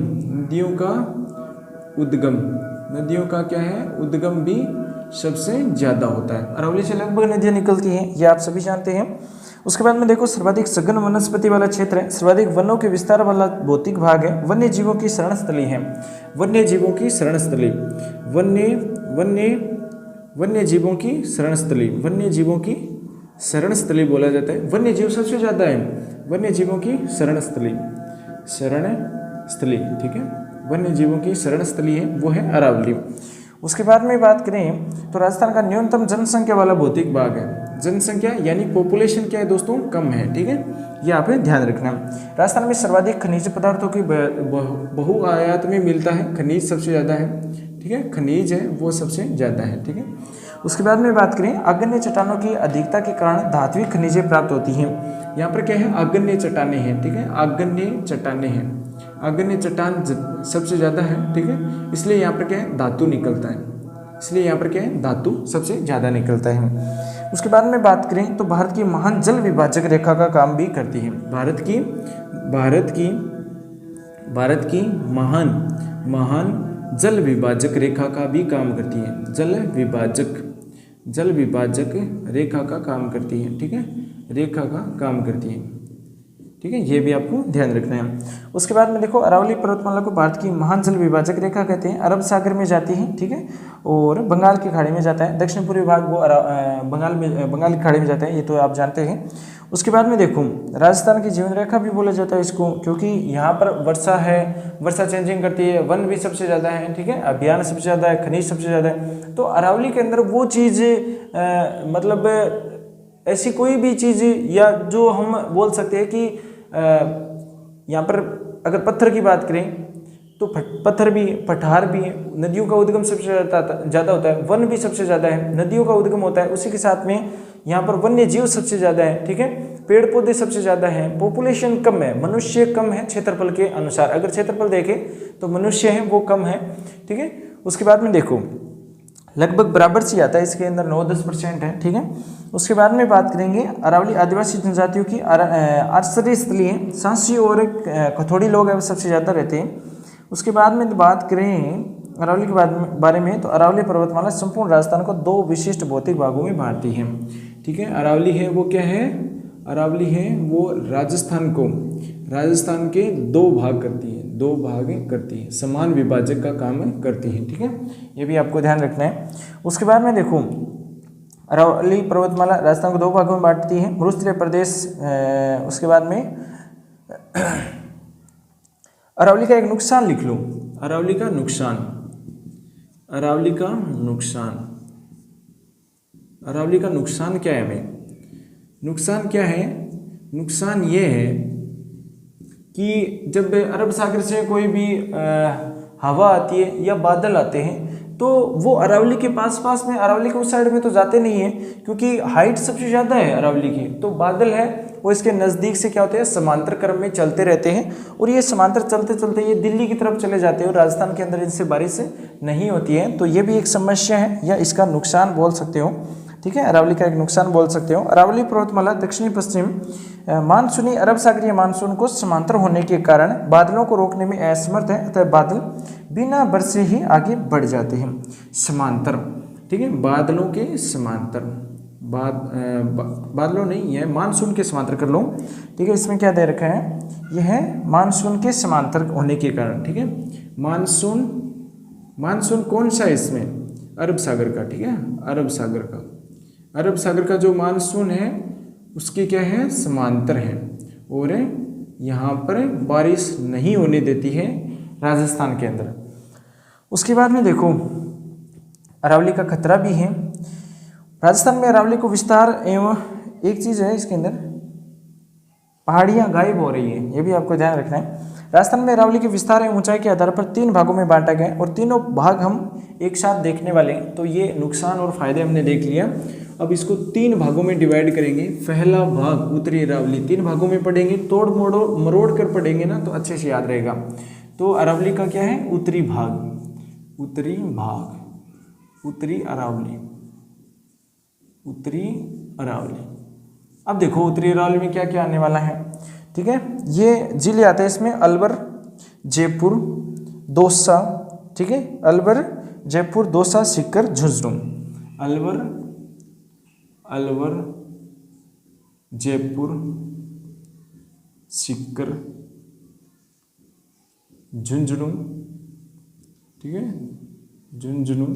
नदियों का क्या है, उद्गम भी सबसे ज़्यादा होता है। अरावली से लगभग नदियाँ निकलती हैं, ये आप सभी जानते हैं। उसके बाद में देखो सर्वाधिक सघन वनस्पति वाला क्षेत्र है, सर्वाधिक वनों के विस्तार वाला भौतिक भाग है, वन्य जीवों की शरणस्थली है। वन्य जीवों की शरणस्थली, वन्य जीवों की शरणस्थली बोला जाता है। वन्य जीव सबसे ज़्यादा है, वन्य जीवों की शरणस्थली, ठीक है, वन्य जीवों की शरणस्थली है वो है अरावली। उसके बाद में बात करें तो राजस्थान का न्यूनतम जनसंख्या वाला भौतिक भाग है। जनसंख्या यानी पॉपुलेशन क्या है दोस्तों, कम है, ठीक है, ये आपने ध्यान रखना। राजस्थान में सर्वाधिक खनिज पदार्थों की बहुआयात में मिलता है, खनिज सबसे ज़्यादा है, ठीक है, खनिज है वो सबसे ज़्यादा है, ठीक है। उसके बाद में बात करें आग्नेय चट्टानों की अधिकता के कारण धात्विक खनिजें प्राप्त होती हैं। यहाँ पर क्या है, आग्नेय चट्टानें हैं, ठीक है, आग्नेय चट्टान सबसे ज़्यादा है, ठीक है, इसलिए यहाँ पर क्या है, धातु निकलता है, इसलिए यहाँ पर क्या है, धातु सबसे ज़्यादा निकलता है। उसके बाद में बात करें तो भारत की महान जल विभाजक रेखा का काम भी करती है। भारत की महान जल विभाजक रेखा का भी काम करती है। जल विभाजक रेखा का काम करती है, ठीक है, रेखा का काम करती है, ठीक है, ये भी आपको ध्यान रखना है। उसके बाद में देखो अरावली पर्वतमाला को भारत की महान जल विभाजक रेखा कहते हैं। अरब सागर में जाती है, ठीक है, और बंगाल की खाड़ी में जाता है। दक्षिण पूर्वी भाग वो बंगाल की खाड़ी में जाता है, ये तो आप जानते हैं। उसके बाद में देखो राजस्थान की जीवन रेखा भी बोला जाता है इसको, क्योंकि यहाँ पर वर्षा है, वर्षा चेंजिंग करती है, वन भी सबसे ज़्यादा है, ठीक है, अभियान सबसे ज़्यादा है, खनिज सबसे ज़्यादा है। तो अरावली के अंदर वो चीज़ मतलब ऐसी कोई भी चीज़ या जो हम बोल सकते हैं कि यहाँ पर अगर पत्थर की बात करें तो पत्थर भी, पठार भी है, नदियों का उद्गम सबसे ज़्यादा होता है, वन भी सबसे ज़्यादा है, नदियों का उद्गम होता है, उसी के साथ में यहाँ पर वन्य जीव सबसे ज़्यादा है, ठीक है, पेड़ पौधे सबसे ज़्यादा हैं, पॉपुलेशन कम है, मनुष्य कम है क्षेत्रफल के अनुसार। अगर क्षेत्रफल देखें तो मनुष्य है वो कम है, ठीक है। उसके बाद में देखो लगभग बराबर से आता है, इसके अंदर 9-10% है, ठीक है। उसके बाद में बात करेंगे अरावली आदिवासी जनजातियों की आश्रय स्थली है, सांसी और कथोड़ी लोग है सबसे ज़्यादा रहते हैं। उसके बाद में बात करें अरावली के बारे में तो अरावली पर्वतमाला संपूर्ण राजस्थान को 2 विशिष्ट भौतिक भागों में बांटती है, ठीक है। अरावली है वो क्या है, अरावली है वो राजस्थान के 2 भाग करती है, 2 भाग करती है, समान विभाजक का काम करती है, ठीक है, ये भी आपको ध्यान रखना है। उसके बाद में देखो अरावली पर्वतमाला राजस्थान को 2 भागों में बांटती है, मरुस्थलीय प्रदेश। उसके बाद में अरावली का एक नुकसान लिख लो, अरावली का नुकसान क्या है हमें, नुकसान क्या है, नुकसान ये है कि जब अरब सागर से कोई भी हवा आती है या बादल आते हैं तो वो अरावली के पास में, अरावली के उस साइड में तो जाते नहीं है, क्योंकि हाइट सबसे ज़्यादा है अरावली की, तो बादल है वो इसके नज़दीक से क्या होते हैं, समांतर क्रम में चलते रहते हैं, और ये समांतर चलते चलते ये दिल्ली की तरफ चले जाते हैं और राजस्थान के अंदर इनसे बारिश नहीं होती है। तो ये भी एक समस्या है या इसका नुकसान बोल सकते हो, ठीक है, अरावली का एक नुकसान बोल सकते हो। अरावली पर्वतमाला दक्षिणी पश्चिम मानसूनी अरब सागरीय मानसून को समांतर होने के कारण बादलों को रोकने में असमर्थ है, अतः बादल बिना बरसे ही आगे बढ़ जाते हैं। समांतर, ठीक है, बादलों के समांतर, बादलों नहीं है, मानसून के समांतर कर लो, ठीक है। इसमें क्या दे रखा है, यह है मानसून के समांतर होने के कारण, ठीक है। मानसून कौन सा है इसमें, अरब सागर का, ठीक है, अरब सागर का जो मानसून है उसकी क्या है, समांतर है, और यहाँ पर बारिश नहीं होने देती है राजस्थान के अंदर। उसके बाद में देखो अरावली का खतरा भी है, राजस्थान में अरावली को विस्तार एवं एक चीज़ है इसके अंदर, पहाड़ियाँ गायब हो रही है, ये भी आपको ध्यान रखना है। राजस्थान में अरावली के विस्तार एवं ऊंचाई के आधार पर 3 भागों में बांटा गया और तीनों भाग हम एक साथ देखने वाले हैं। तो ये नुकसान और फायदे हमने देख लिया। अब इसको 3 भागों में डिवाइड करेंगे। पहला भाग उत्तरी अरावली 3 भागों में पढ़ेंगे, तोड़ मोड़ो मरोड़ कर पढ़ेंगे ना तो अच्छे से याद रहेगा। तो अरावली का क्या है, उत्तरी भाग, उत्तरी भाग, उत्तरी अरावली, उत्तरी अरावली। अब देखो उत्तरी अरावली में क्या क्या आने वाला है, ठीक है। ये जिले आते हैं इसमें, अलवर, जयपुर, दौसा, ठीक है, अलवर, जयपुर, दौसा, सीकर, झुंझुनू। अलवर, अलवर, जयपुर, सीकर, झुंझुनू, ठीक है, झुंझुनू,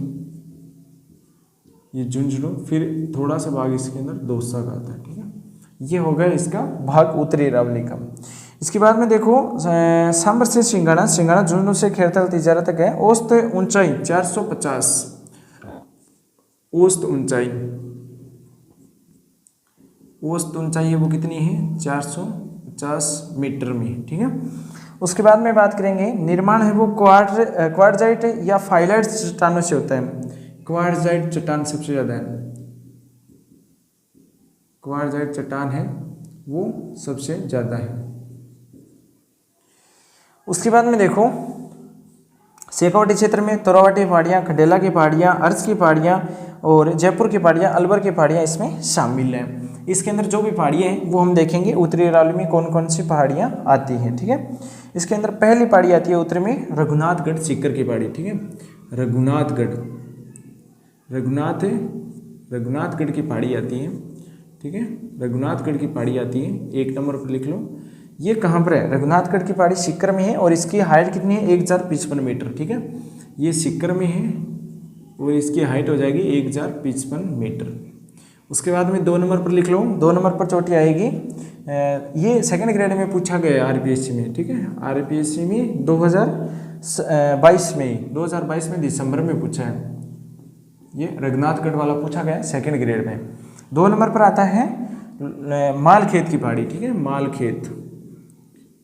ये झुंझुनू, फिर थोड़ा सा भाग इसके अंदर दौसा का आता है, ठीक है। ये हो गया इसका भाग उत्तरी अरावली का। इसके बाद में देखो सांबर से सिंगाड़ा, सिंगाड़ा झुंझुनू से खेरतल तिजारा तक है। औसत ऊंचाई 450, औसत ऊंचाई, औसत ऊंचाई है वो कितनी है, 450 मीटर में, ठीक है। उसके बाद में बात करेंगे निर्माण है वो क्वार्टजाइट या फाइलाइट चट्टानों से होता है। क्वार्टजाइट चट्टान सबसे ज़्यादा है, क्वार्टजाइट चट्टान है वो सबसे ज़्यादा है। उसके बाद में देखो शेखावाटी क्षेत्र में तोरावाटी पहाड़ियाँ, खडेला की पहाड़ियाँ, अर्ज की पहाड़ियाँ और जयपुर की पहाड़ियाँ, अलवर की पहाड़ियाँ इसमें शामिल हैं। इसके अंदर जो भी पहाड़ियाँ हैं वो हम देखेंगे उत्तरी अरावली में कौन कौन सी पहाड़ियाँ आती हैं, ठीक है। इसके अंदर पहली पहाड़ी आती है उत्तरी में रघुनाथगढ़ सीकर की पहाड़ी, ठीक है, रघुनाथगढ़, रघुनाथगढ़ की पहाड़ी आती है, ठीक है, रघुनाथगढ़ की पहाड़ी आती है। 1 नंबर पर लिख लो। ये कहाँ पर है, रघुनाथगढ़ की पहाड़ी सीकर में है और इसकी हाइट कितनी है, 1055 मीटर, ठीक है। ये सीकर में है और इसकी हाइट हो जाएगी 1055 मीटर। उसके बाद में 2 नंबर पर लिख लो, 2 नंबर पर चोटी आएगी। ये सेकंड ग्रेड में पूछा गया है RPSC में, ठीक है, RPSC में 2022 में दिसंबर में पूछा है। ये रघुनाथगढ़ वाला पूछा गया है सेकंड ग्रेड में। 2 नंबर पर आता है मालखेत की पहाड़ी, ठीक है,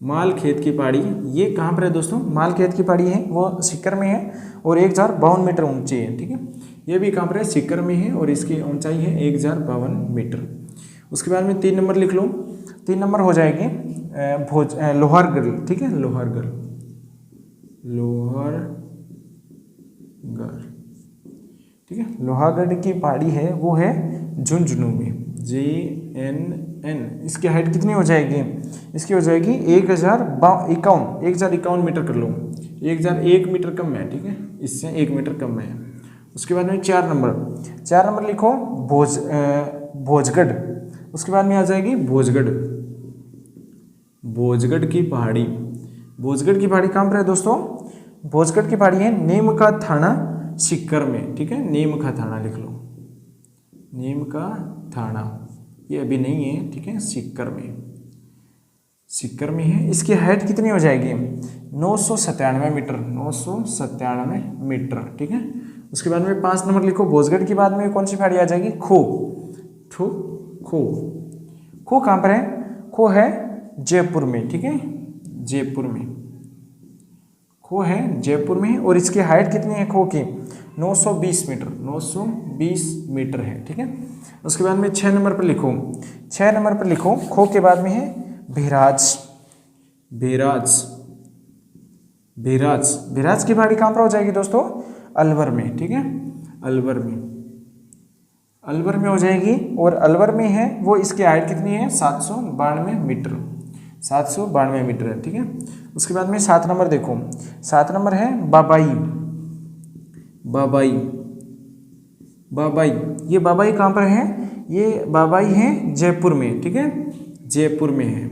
मालखेत की पहाड़ी। ये कहाँ पर है दोस्तों, मालखेत की पहाड़ी है वो सीकर में है और 1052 मीटर ऊंची है, ठीक है। ये भी कहाँ पर है, सीकर में है और इसकी ऊंचाई है 1052 मीटर। उसके बाद में 3 नंबर लिख लो। 3 नंबर हो जाएगी लोहारगढ़, ठीक है, लोहारगढ़, ठीक है। लोहारगढ़ की पहाड़ी है वो है झुंझुनू में, JNN। इसकी हाइट कितनी हो जाएगी, इसकी हो जाएगी 1051 मीटर कर लो, 1001 मीटर कम है, ठीक है, इससे 1 मीटर कम है। उसके बाद में 4 नंबर लिखो भोजगढ़। उसके बाद में आ जाएगी भोजगढ़ की पहाड़ी। भोजगढ़ की पहाड़ी कहाँ पर है दोस्तों, भोजगढ़ की पहाड़ी है नीम का थाना सीकर में, ठीक है, नीम का थाना लिख लो, नीम का थाना, ये अभी नहीं है, ठीक है, सीकर में है। इसकी हाइट कितनी हो जाएगी, 997 मीटर, 997 मीटर, ठीक है। उसके बाद में 5 नंबर लिखो भोजगढ़ की बाद में कौन सी पहाड़ी आ जाएगी, खो कहाँ पर है, खो है जयपुर में, ठीक है, जयपुर में, खो है जयपुर में और इसकी हाइट कितनी है खो की, 920 मीटर है, ठीक है। उसके बाद में 6 नंबर पर लिखो, खो के बाद में है बेराज की पहाड़ी कहाँ पर हो जाएगी दोस्तों, अलवर में, ठीक है, अलवर में हो जाएगी और अलवर में है वो, इसकी हाइट कितनी है 792 मीटर है, ठीक है। उसके बाद में 7 नंबर देखो, 7 नंबर है बाबाई। ये बाबाई कहाँ पर है, ये बाबाई है जयपुर में, ठीक है, जयपुर में है,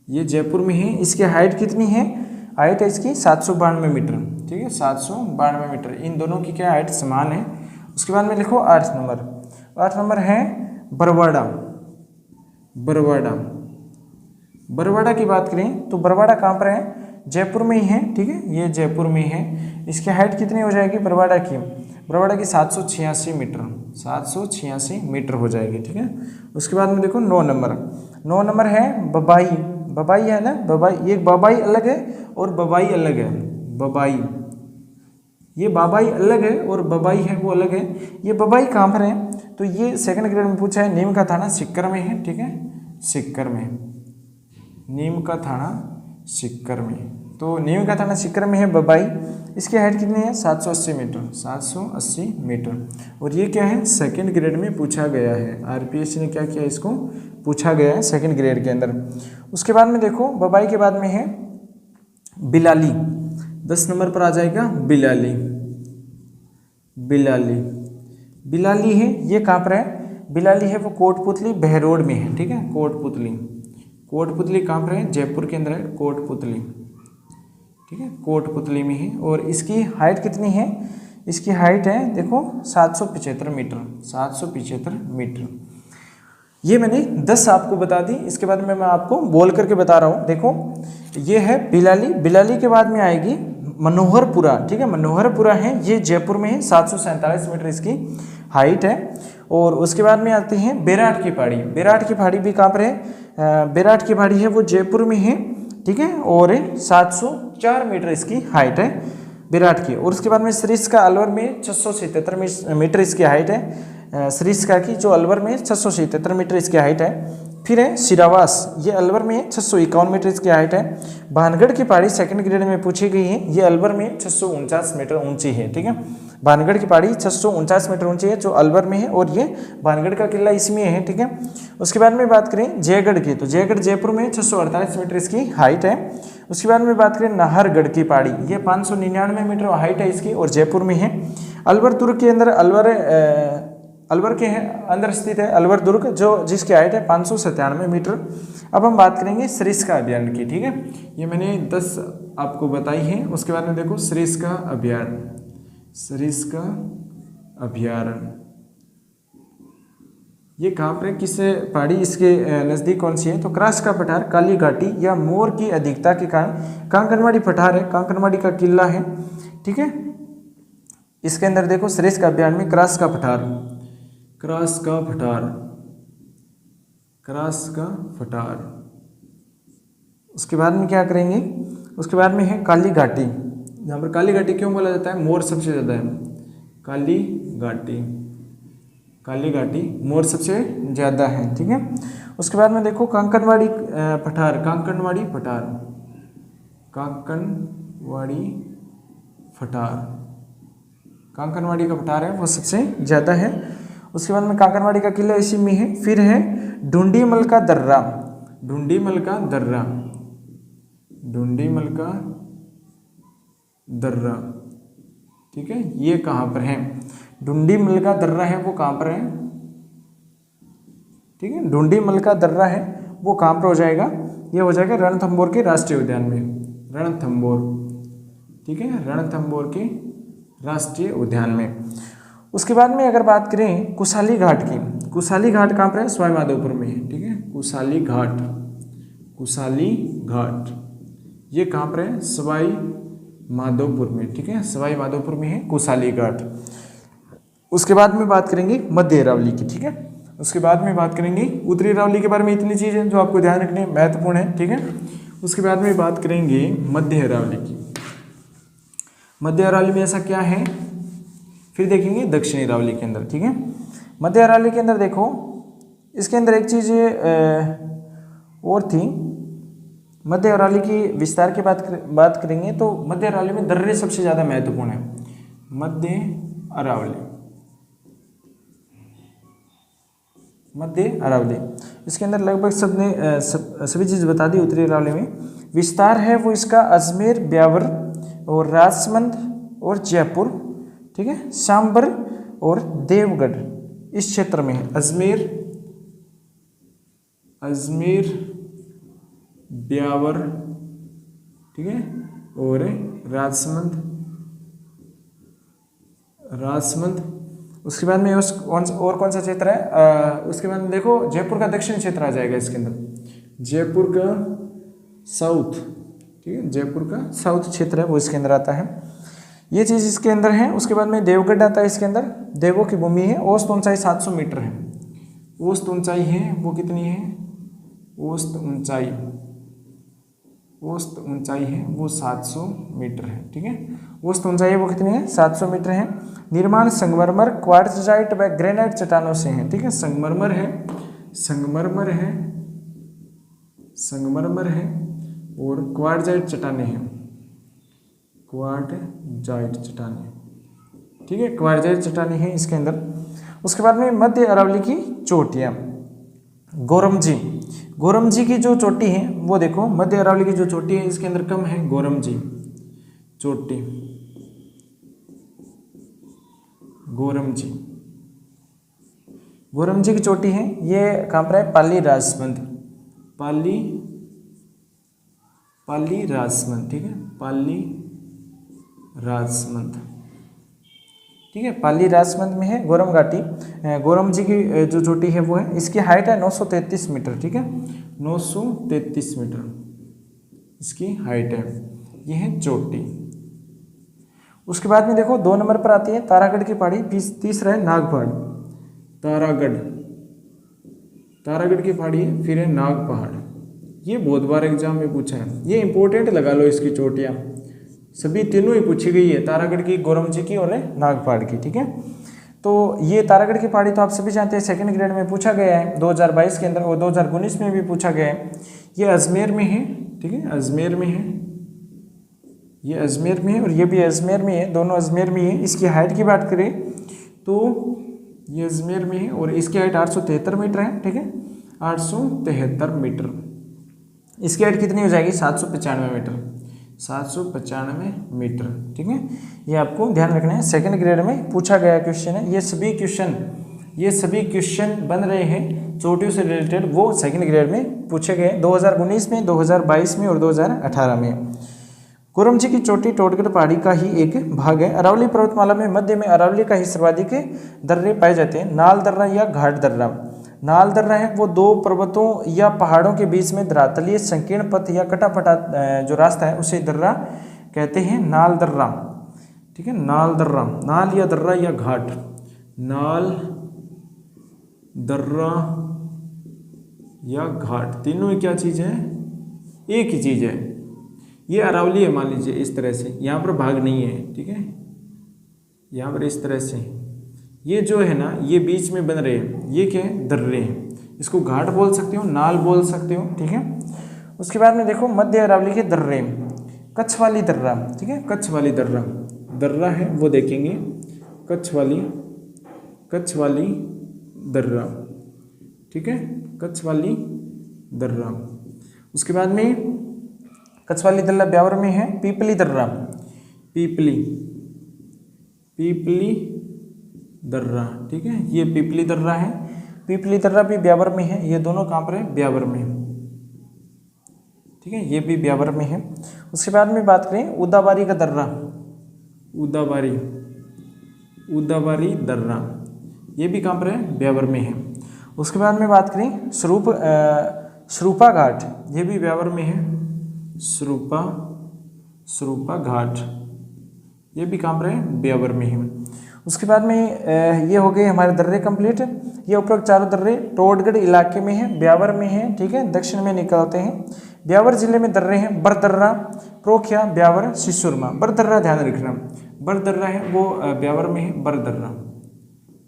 ये जयपुर में है। इसकी हाइट कितनी है, हाइट है इसकी 792 मीटर, ठीक है, 792 मीटर। इन दोनों की क्या हाइट समान है। उसके बाद में लिखो 8 नंबर है बरवाड़ा की बात करें तो बरवाड़ा कहाँ पर है, जयपुर में ही है, ठीक है, ये जयपुर में है। इसकी हाइट कितनी हो जाएगी बरवाड़ा की 786 मीटर, 786 मीटर हो जाएगी, ठीक है। उसके बाद में देखो 9 नंबर है बबाई। बबाई है ना, बबाई, ये बबाई अलग है और बबाई अलग है। बबाई, ये बाबाई अलग है और बबाई है वो अलग है। ये बबाई कहाँ पर है, तो ये सेकंड ग्रेड में पूछा है, नीम का थाना सिक्कर में है, ठीक है, सिक्कर में, नीम का थाना सिक्कर में। तो नीम का थाना सिक्कर में है बबाई। इसकी हाइट कितनी है, 780 मीटर, 780 मीटर। और ये क्या है, सेकंड ग्रेड में पूछा गया है, आरपीएससी ने क्या किया, इसको पूछा गया है सेकंड ग्रेड के अंदर। उसके बाद में देखो बबाई के बाद में है बिलाली, 10 नंबर पर आ जाएगा बिलाली। बिलाली, बिलाली है, ये कहाँ पर है, बिलाली है वो कोटपुतली बहरोड में है, ठीक है, कोटपुतली। कोटपुतली कहाँ पर है, जयपुर के अंदर है कोटपुतली, ठीक है, कोटपुतली में है। और इसकी हाइट कितनी है, इसकी हाइट है देखो 775 मीटर, 775 मीटर। ये मैंने 10 आपको बता दी। इसके बाद में मैं आपको बोल करके बता रहा हूँ। देखो ये है बिलाली, बिलाली के बाद में आएगी मनोहरपुरा, ठीक है, मनोहरपुरा है, ये जयपुर में है, 747 मीटर इसकी हाइट है। और उसके बाद में आती है बेराट की पहाड़ी। बेराट की पहाड़ी भी कहाँ पर है, बेराट की पहाड़ी है वो जयपुर में है, ठीक है, और 704 मीटर इसकी हाइट है बेराट की। और उसके बाद में सरिस्का अलवर में 677 मीटर इसकी हाइट है। सरिस्का की जो अलवर में 677 मीटर इसकी हाइट है। फिर है सिरावास, ये अलवर में 651 मीटर इसकी हाइट है। भानगढ़ की पहाड़ी सेकंड ग्रेड में पूछी गई है, ये अलवर में 649 मीटर ऊंची है, ठीक है, भानगढ़ की पहाड़ी 649 मीटर ऊंची है जो अलवर में है, और ये भानगढ़ का किला इसमें है, ठीक है। उसके बाद में बात करें जयगढ़ की, तो जयगढ़ जयपुर में 648 मीटर इसकी हाइट है। उसके बाद में बात करें नाहरगढ़ की पहाड़ी, ये 599 मीटर हाइट है इसकी और जयपुर में है। अलवर दुर्ग के अंदर, अलवर के अंदर स्थित है अलवर दुर्ग, जो जिसकी हाइट है 597 मीटर। अब हम बात करेंगे सरिस्का अभयारण्य की, ठीक है, ये मैंने 10 आपको बताई है। उसके बाद में देखो सरिस्का अभयारण्य, सरिस्का अभयारण्य ये कहाँ पर है, किस पहाड़ी इसके नज़दीक कौन सी है, तो क्रास का पठार, काली घाटी या मोर की अधिकता के कारण कांकनवाड़ी पठार है, कांकनवाड़ी का किला है, ठीक है। इसके अंदर देखो सरिस्का अभयारण्य में क्रास का पठार, क्रास का पठार, क्रास का पठार। उसके बाद में क्या करेंगे, उसके बाद में है काली घाटी, यहाँ पर काली घाटी क्यों बोला जाता है, मोर सबसे ज़्यादा है, काली घाटी, काली घाटी मोर सबसे ज़्यादा है, ठीक है। उसके बाद में देखो कांकनवाड़ी पठार, कांकनवाड़ी पठार, कांकनवाड़ी पठार, कांकनवाड़ी का पठार है वो सबसे ज़्यादा है। उसके बाद में कांकनवाड़ी का किला इसी में है। फिर है ढूंढीमल का दर्रा, ढूंढीमल का दर्रा, ढूंढीमल का दर्रा, ठीक है, ये कहाँ पर है, ढूंढीमल का दर्रा है वो कहाँ पर है, ठीक है, ढूंढीमल का दर्रा है वो कहाँ पर हो जाएगा, ये हो जाएगा रणथंभौर के राष्ट्रीय उद्यान में, रणथंभौर, ठीक है, रणथंभौर के राष्ट्रीय उद्यान में। उसके बाद में अगर बात करें कुशाली घाट की, कुशाली घाट कहाँ पर है, सवाई माधोपुर में है, ठीक है, कुशाली घाट, कुशाली घाट ये कहाँ पर है, सवाई माधोपुर में, ठीक है, सवाई माधोपुर में है कुशाली घाट। उसके बाद में बात करेंगे मध्य अरावली की, ठीक है। उसके बाद में बात करेंगे उत्तरी अरावली के बारे में, इतनी चीज़ें जो आपको ध्यान रखनी महत्वपूर्ण है, ठीक है। उसके बाद में बात करेंगे मध्य अरावली की, मध्य अरावली में ऐसा क्या है, फिर देखेंगे दक्षिणी अरावली के अंदर, ठीक है। मध्य अरावली के अंदर देखो, इसके अंदर एक चीज़ और थी, मध्य अरावली की विस्तार की बात करेंगे तो मध्य अरावली में दर्रे सबसे ज़्यादा महत्वपूर्ण है। मध्य अरावली, मध्य अरावली, इसके अंदर लगभग सबने सभी चीज़ बता दी। उत्तरी अरावली में विस्तार है वो इसका अजमेर, ब्यावर और राजसमंद और जयपुर, ठीक है, सांबर और देवगढ़ इस क्षेत्र में है। अजमेर, अजमेर, ब्यावर, ठीक है, और राजसमंद, राजसमंद। उसके बाद में और कौन सा क्षेत्र है, उसके बाद में देखो जयपुर का दक्षिण क्षेत्र आ जाएगा इसके अंदर, जयपुर का साउथ, ठीक है, जयपुर का साउथ क्षेत्र है वो इसके अंदर आता है। ये चीज़ इसके अंदर है। उसके बाद में देवगढ़ आता है इसके अंदर, देवों की भूमि है। औसत ऊंचाई 700 मीटर है। औसत ऊंचाई है वो कितनी है, औसत ऊंचाई है वो 700 मीटर है। ठीक है, औसत ऊंचाई है वो कितनी है, 700 मीटर है। निर्माण संगमरमर, क्वार्ट्जाइट व ग्रेनाइट चट्टानों से है। ठीक है, संगमरमर है और क्वार्ट्जाइट चट्टानें हैं, क्वार्ट्जाइट चट्टानें। ठीक है, क्वार्ट्जाइट चट्टानें हैं इसके अंदर। उसके बाद में मध्य अरावली की चोटियाँ, गोरमजी की जो चोटी है वो देखो, मध्य अरावली की जो चोटी है इसके अंदर कम है गोरमजी चोटी, गोरमजी की चोटी है। ये कहाँ पर है, पाली राजमंद, पाली राजमंद। ठीक है, पाली राजमंद। ठीक है, पाली राजमंद में है गोरम घाटी। गोरमजी की जो चोटी है वो है, इसकी हाइट है 933 मीटर। ठीक है, 933 मीटर इसकी हाइट है, ये है चोटी। उसके बाद में देखो 2 नंबर पर आती है तारागढ़ की पहाड़ी, तीसरा है नाग पहाड़। तारागढ़ की पहाड़ी है, फिर है नाग पहाड़। ये बहुत बार एग्जाम में पूछा है, ये इंपॉर्टेंट लगा लो इसकी चोटियाँ, सभी तीनों ही पूछी गई है, तारागढ़ की, गोरमजी की और नाग पहाड़ की। ठीक है, तो ये तारागढ़ की पहाड़ी तो आप सभी जानते हैं सेकंड ग्रेड में पूछा गया है 2022 के अंदर, और 2019 में भी पूछा गया है। ये अजमेर में है। ठीक है, अजमेर में है, ये अजमेर में है और ये भी अजमेर में है, दोनों अजमेर में है। इसकी हाइट की बात करें तो ये अजमेर में है और इसकी हाइट 873 मीटर है। ठीक है, 873 मीटर। इसकी हाइट कितनी हो जाएगी, 795 मीटर, 795 मीटर। ठीक है, ये आपको ध्यान रखना है, सेकंड ग्रेड में पूछा गया क्वेश्चन है। ये सभी क्वेश्चन बन रहे हैं चोटियों से रिलेटेड, वो सेकंड ग्रेड में पूछे गए 2019 में, 2022 में और 2018 में। गोरमजी की चोटी टोटगढ़ पहाड़ी का ही एक भाग है। अरावली पर्वतमाला में मध्य में अरावली का ही सर्वाधिक दर्रे पाए जाते हैं। नाल दर्रा या घाट दर्रा, नाल दर्रा है वो 2 पर्वतों या पहाड़ों के बीच में धरातलीय संकीर्ण पथ या कटापटा जो रास्ता है उसे दर्रा कहते हैं, नाल दर्रा। ठीक है, नाल दर्रा, नाल या दर्रा या घाट, नाल दर्रा या घाट, तीनों ही क्या चीज़ है, एक ही चीज़ है। ये अरावली है मान लीजिए इस तरह से, यहाँ पर भाग नहीं है। ठीक है, यहाँ पर इस तरह से, ये जो है ना ये बीच में बन रहे हैं, ये क्या है, दर्रे हैं। इसको घाट बोल सकते हो, नाल बोल सकते हो। ठीक है, उसके बाद में देखो मध्य अरावली के दर्रे, कच्छवाली दर्रा। ठीक है, कच्छवाली दर्रा है वो देखेंगे, कच्छवाली दर्रा। ठीक है, कच्छवाली दर्रा। उसके बाद में कच्छवाली दर्रा ब्यावर में है। पीपली दर्रा, पीपली दर्रा। ठीक है, ये पीपली दर्रा है, पीपली दर्रा भी ब्यावर में है। ये दोनों कहाँ पर है, ब्यावर में। ठीक है, ये भी ब्यावर में है। उसके बाद में बात करें उदाबारी का दर्रा, उदाबारी दर्रा, ये भी कहाँ पर है, ब्यावर में है। उसके बाद में बात करें स्वरूपा घाट, ये भी ब्यावर में है, स्वरूपा घाट, ये भी कहाँ पर है, ब्यावर में है। उसके बाद में ये हो गए हमारे दर्रे कंप्लीट। ये उपरोक्त चारों दर्रे टोटगढ़ इलाके में है, ब्यावर में है। ठीक है, दक्षिण में निकलते हैं। ब्यावर जिले में दर्रे हैं बरदर्रा, प्रोखिया, ब्यावर, सिसुरमा। बरदर्रा ध्यान रखना, बरदर्रा है वो ब्यावर में है, बरदर्रा।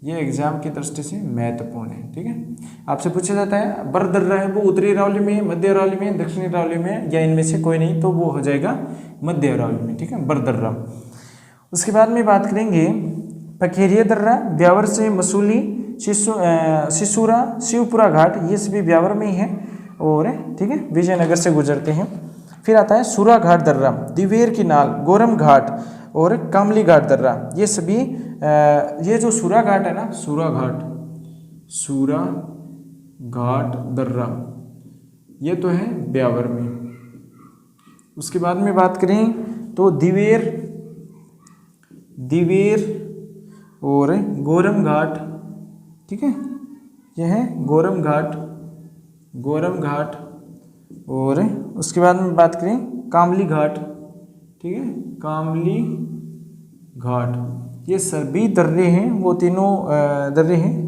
ये एग्जाम की दृष्टि से महत्वपूर्ण है। ठीक है, आपसे पूछा जाता है बरदर्रा है वो उत्तरी अरावली में है, मध्य अरावली में, दक्षिणी अरावली में, या इनमें से कोई नहीं, तो वो हो जाएगा मध्य अरावली में। ठीक है, बरदर्रा। उसके बाद में बात करेंगे पखेरिया दर्रा, ब्यावर से मसूली, सिसुरा, शिवपुरा घाट, ये सभी ब्यावर में ही है और ठीक है विजयनगर से गुजरते हैं। फिर आता है सूरा घाट दर्रा, दिवेर की नाल, गोरम घाट और कामली घाट दर्रा। ये सभी ये जो सूरा घाट है ना, सूरा घाट दर्रा, ये तो है ब्यावर में। उसके बाद में बात करें तो दिवेर और गोरम घाट। ठीक है, यह है गोरम घाट और उसके बाद में बात करें कामली घाट। ठीक है, कामली घाट, ये सभी दर्रे हैं, वो तीनों दर्रे हैं,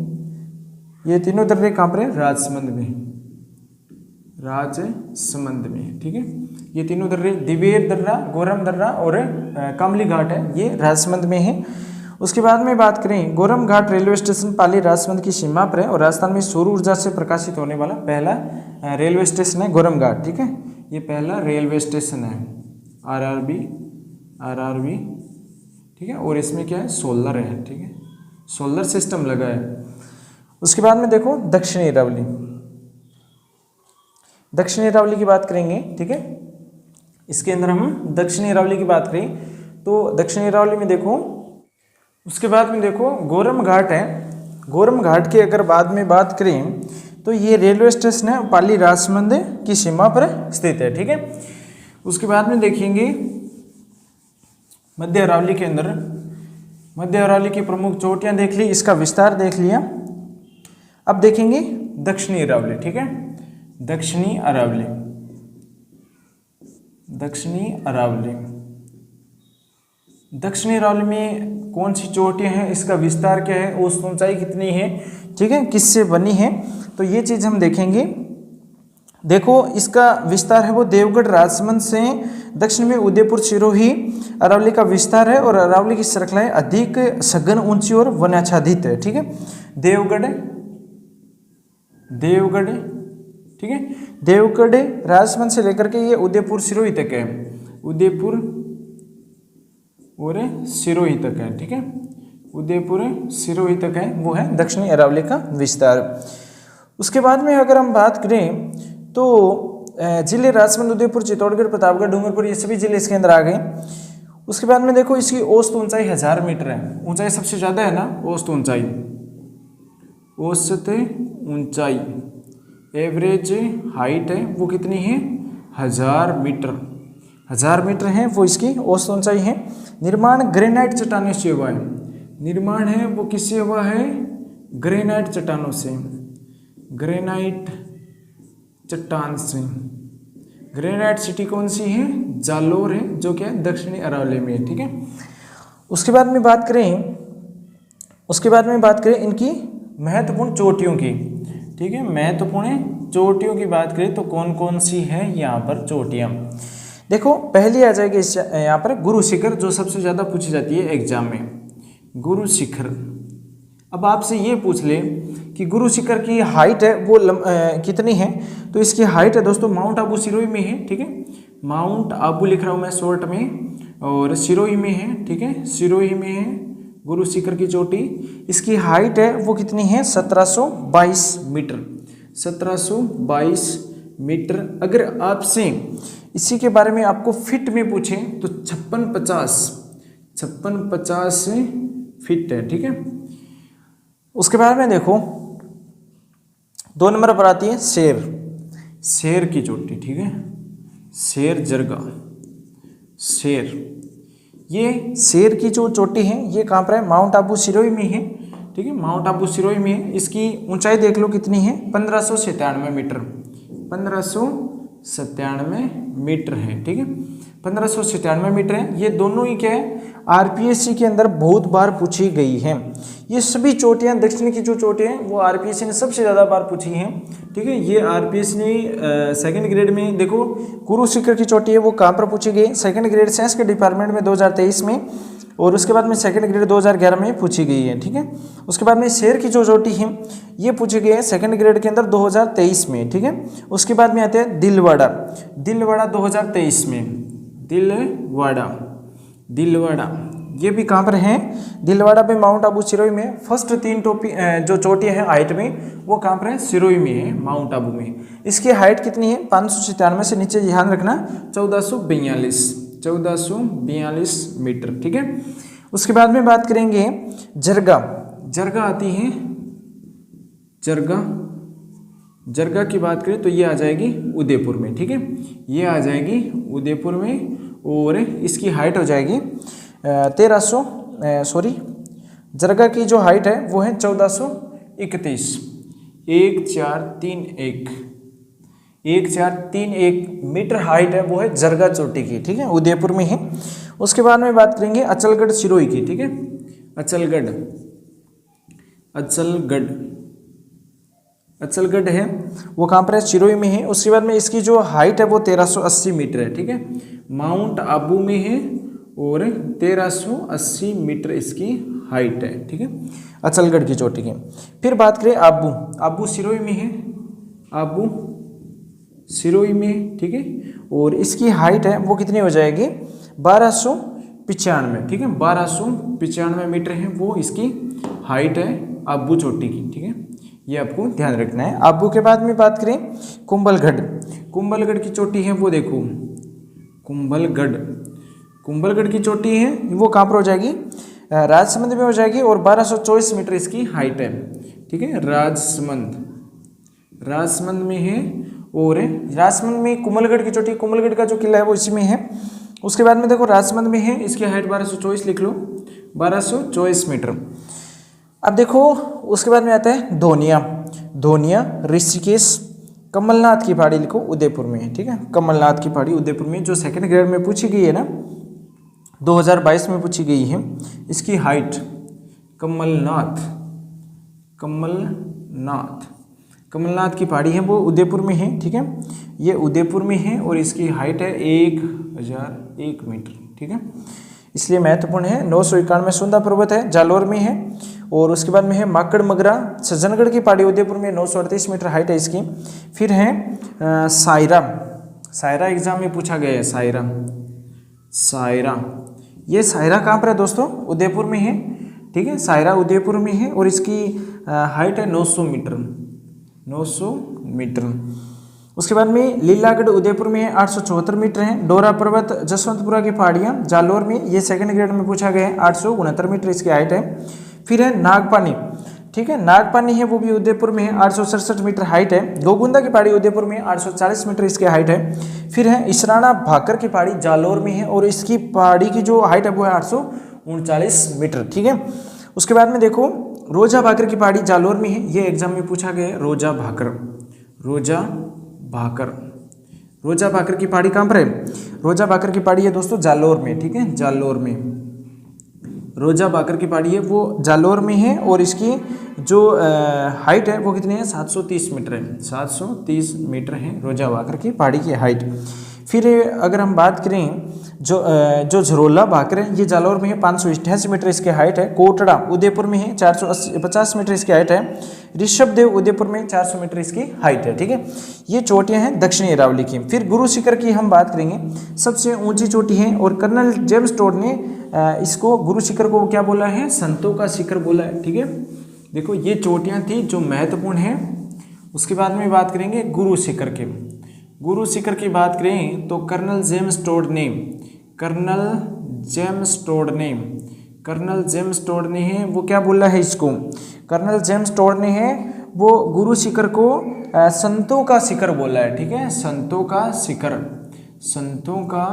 ये तीनों दर्रे कहाँ पर है? राजसमंद में, राजसमंद में, ठीक है। ये तीनों दर्रे दिवेर दर्रा, गोरम दर्रा और कामली घाट है, ये राजसमंद में है। उसके बाद में बात करें, गोरम घाट रेलवे स्टेशन पाली राजसमंद की सीमा पर है और राजस्थान में सौर ऊर्जा से प्रकाशित होने वाला पहला रेलवे स्टेशन है गोरम घाट, ठीक है। ये पहला रेलवे स्टेशन है, आरआरबी, ठीक है। और इसमें क्या है? सोलर है, ठीक है, सोलर सिस्टम लगा है। उसके बाद में देखो दक्षिणी अरावली, दक्षिणी अरावली की बात करेंगे, ठीक है। इसके अंदर हम दक्षिणी अरावली की बात करें तो दक्षिणी अरावली में देखो, उसके बाद में देखो गोरम घाट है। गोरम घाट की अगर बाद में बात करें तो ये रेलवे स्टेशन है, पाली राजसमंद की सीमा पर स्थित है, ठीक है। उसके बाद में देखेंगे मध्य अरावली के अंदर, मध्य अरावली की प्रमुख चोटियां देख ली, इसका विस्तार देख लिया। अब देखेंगे दक्षिणी अरावली, ठीक है, दक्षिणी अरावली, दक्षिणी अरावली, दक्षिणी अरावली में कौन सी चोटियां हैं, इसका विस्तार क्या है, औसत ऊंचाई कितनी है, ठीक है, किससे बनी है, तो ये चीज हम देखेंगे। देखो इसका विस्तार है वो देवगढ़ राजसमंद से दक्षिण में उदयपुर सिरोही अरावली का विस्तार है और अरावली की श्रृंखलाएं अधिक सघन, ऊंची और वनाच्छादित है, ठीक है। देवगढ़, ठीक है, देवगढ़ राजसमंद से लेकर के ये उदयपुर सिरोही तक है, उदयपुर और सिरोही तक है, ठीक है, उदयपुर सिरोही तक है, वो है दक्षिणी अरावली का विस्तार। उसके बाद में अगर हम बात करें तो जिले राजसमंद, उदयपुर, चित्तौड़गढ़, प्रतापगढ़, डूंगरपुर, ये सभी जिले इसके अंदर आ गए। उसके बाद में देखो इसकी औसत ऊंचाई 1000 मीटर है, ऊंचाई सबसे ज़्यादा है ना, औसत ऊंचाई, औसत ऊंचाई, एवरेज हाइट है वो कितनी है? 1000 मीटर, 1000 मीटर है वो इसकी औसत ऊंचाई है। निर्माण ग्रेनाइट चट्टानों से हुआ है, निर्माण है वो किससे हुआ है? ग्रेनाइट चट्टानों से, ग्रेनाइट चट्टान से। ग्रेनाइट सिटी कौन सी है? जालोर है, जो क्या है दक्षिणी अरावली में है, ठीक है। उसके बाद में बात करें, उसके बाद में बात करें इनकी महत्वपूर्ण चोटियों की, ठीक है, महत्वपूर्ण चोटियों की बात करें तो कौन कौन सी है यहाँ पर चोटियाँ। देखो पहली आ जाएगी यहाँ पर गुरु शिखर, जो सबसे ज़्यादा पूछी जाती है एग्जाम में, गुरु शिखर। अब आपसे ये पूछ ले कि गुरु शिखर की हाइट है वो कितनी है, तो इसकी हाइट है दोस्तों माउंट आबू सिरोही में है, ठीक है, माउंट आबू लिख रहा हूँ मैं शॉर्ट में, और सिरोही में है, ठीक है, सिरोही में है गुरु शिखर की चोटी। इसकी हाइट है वो कितनी है? 1722 मीटर, 1722 मीटर। अगर आपसे इसी के बारे में आपको फिट में पूछें तो 5650 फिट है, ठीक है। उसके बाद में देखो 2 नंबर पर आती है शेर, शेर की चोटी, ठीक है, शेर जरगा, शेर। ये शेर की जो चोटी है ये कहाँ पर है? माउंट आबू सिरोही में है, ठीक है, माउंट आबू सिरोही में है। इसकी ऊंचाई देख लो कितनी है? 1597 मीटर, 1597 मीटर है, ठीक है, 1597 मीटर है। ये दोनों ही क्या है? आरपीएससी के अंदर बहुत बार पूछी गई है। ये सभी चोटियां, दक्षिण की जो चोटियां हैं वो आरपीएससी ने सबसे ज़्यादा बार पूछी हैं, ठीक है। ये आरपीएससी ने सेकंड ग्रेड में देखो गुरु शिखर की चोटी है वो कहाँ पर पूछी गई? सेकंड ग्रेड साइंस के डिपार्टमेंट में 2023 में, और उसके बाद में सेकंड ग्रेड 2011 में पूछी गई है, ठीक है। उसके बाद में शेर की जो चोटी है ये पूछी गई है सेकंड ग्रेड के अंदर 2023 में, ठीक है। उसके बाद में आते हैं दिलवाड़ा, दिलवाड़ा 2023 में, दिलवाड़ा ये भी कहाँ पर है? दिलवाड़ा पे माउंट आबू सिरोही में। फर्स्ट 3 जो चोटियाँ हैं हाइट में वो कहाँ पर है? सिरोही में है, माउंट आबू में। इसकी हाइट कितनी है? 597 से नीचे ध्यान रखना 1442 मीटर, ठीक है। उसके बाद में बात करेंगे जरगा, जरगा आती है, जरगा की बात करें तो ये आ जाएगी उदयपुर में, ठीक है, ये आ जाएगी उदयपुर में। और इसकी हाइट हो जाएगी 1300 जरगा की जो हाइट है वो है 1431, 1431 मीटर हाइट है वो है जरगा चोटी की, ठीक है, उदयपुर में है। उसके बाद में बात करेंगे अचलगढ़ सिरोही की, ठीक है, अचलगढ़, अचलगढ़ है वो कहाँ पर है, सिरोही में है। उसके बाद में इसकी जो हाइट है वो 1380 मीटर है, ठीक है, माउंट आबू में है और 1380 मीटर इसकी हाइट है, ठीक है, अचलगढ़ की चोटी की। फिर बात करें आबू, आबू सिरोही में है, आबू सिरोही में, ठीक है, और इसकी हाइट है वो कितनी हो जाएगी, 1295, ठीक है, 1295 मीटर है वो इसकी हाइट है आबू चोटी की, ठीक है, ये आपको ध्यान रखना है। आबू के बाद में बात करें कुंभलगढ़, कुंभलगढ़ की चोटी है वो देखो, कुंभलगढ़, कुंभलगढ़ की चोटी है वो कहाँ पर हो जाएगी, राजसमंद में हो जाएगी और 1224 मीटर इसकी हाइट है, ठीक है, राजसमंद, राजसमंद में है। और राजसमंद में कुंभलगढ़ की चोटी, कुंभलगढ़ का जो किला है वो इसी में है। उसके बाद में देखो राजसमंद में है, इसकी हाइट 1224 लिख लो, 1224 मीटर। अब देखो उसके बाद में आता है धोनिया, धोनिया ऋषिकेश, कमलनाथ की पहाड़ी लिखो, उदयपुर में है, ठीक है, कमलनाथ की पहाड़ी उदयपुर में, जो सेकंड ग्रेड में पूछी गई है ना, 2022 में पूछी गई है। इसकी हाइट कमलनाथ, कमलनाथ, कमलनाथ की पहाड़ी है वो उदयपुर में है, ठीक है, ये उदयपुर में है और इसकी हाइट है 1001 मीटर, ठीक है, इसलिए महत्वपूर्ण है। 991 सुंदा पर्वत है, जालोर में है। और उसके बाद में है माकड़ मगरा, सज्जनगढ़ की पहाड़ी उदयपुर में, 938 मीटर हाइट है इसकी। फिर है सायरा, सायरा एग्जाम में पूछा गया है, सायरा, सायरा, ये सायरा कहाँ पर है दोस्तों, उदयपुर में है, ठीक है, सायरा उदयपुर में है और इसकी हाइट है 900 मीटर, 900 मीटर। उसके बाद में लीलागढ़ उदयपुर में है, 874 मीटर है। डोरा पर्वत जसवंतपुरा की पहाड़ियाँ जालोर में, ये सेकंड ग्रेड में पूछा गया है, 869 मीटर इसकी हाइट है। फिर है नागपानी, ठीक है, नागपानी है वो भी उदयपुर में है, 867 मीटर हाइट है। गोगुंदा की पहाड़ी उदयपुर में 840 मीटर इसकी हाइट है। फिर है इसराना भाकर की पहाड़ी जालोर में है और इसकी पहाड़ी की जो हाइट है वो है 839 मीटर, ठीक है। उसके बाद में देखो रोजा भाकर की पहाड़ी जालोर में है, ये एग्जाम में पूछा गया है, रोजा भाकर, रोजा भाकर, रोजा भाकर की पहाड़ी कहाँ पर है, रोजा भाकर की पहाड़ी है दोस्तों जालोर में, ठीक है, जालोर में, रोजा भाकर की पहाड़ी है वो जालोर में है और इसकी जो हाइट है वो कितनी है, 730 मीटर है, 730 मीटर है रोजा भाकर की पहाड़ी की हाइट। फिर अगर हम बात करें जो झरोला भाकर है, ये जालोर में है, 588 मीटर इसकी हाइट है। कोटड़ा उदयपुर में है, 450 मीटर इसकी हाइट है। ऋषभ देव उदयपुर में 400 मीटर इसकी हाइट है, ठीक है। ये चोटियां हैं दक्षिणी अरावली की। फिर गुरु शिखर की हम बात करेंगे, सबसे ऊंची चोटी है और कर्नल जेम्स टोड ने इसको गुरु शिखर को क्या बोला है, संतों का शिखर बोला है, ठीक है। देखो ये चोटियां थी जो महत्वपूर्ण है। उसके बाद में बात करेंगे गुरु शिखर के। गुरु शिखर की बात करें तो कर्नल जेम्स टोड ने, कर्नल जेम्स टोड ने, कर्नल जेम्स टोड ने है वो क्या बोला है इसको, कर्नल जेम्स टोड ने है वो गुरु शिखर को संतों का शिखर बोला है, ठीक है, संतों का शिखर, संतों का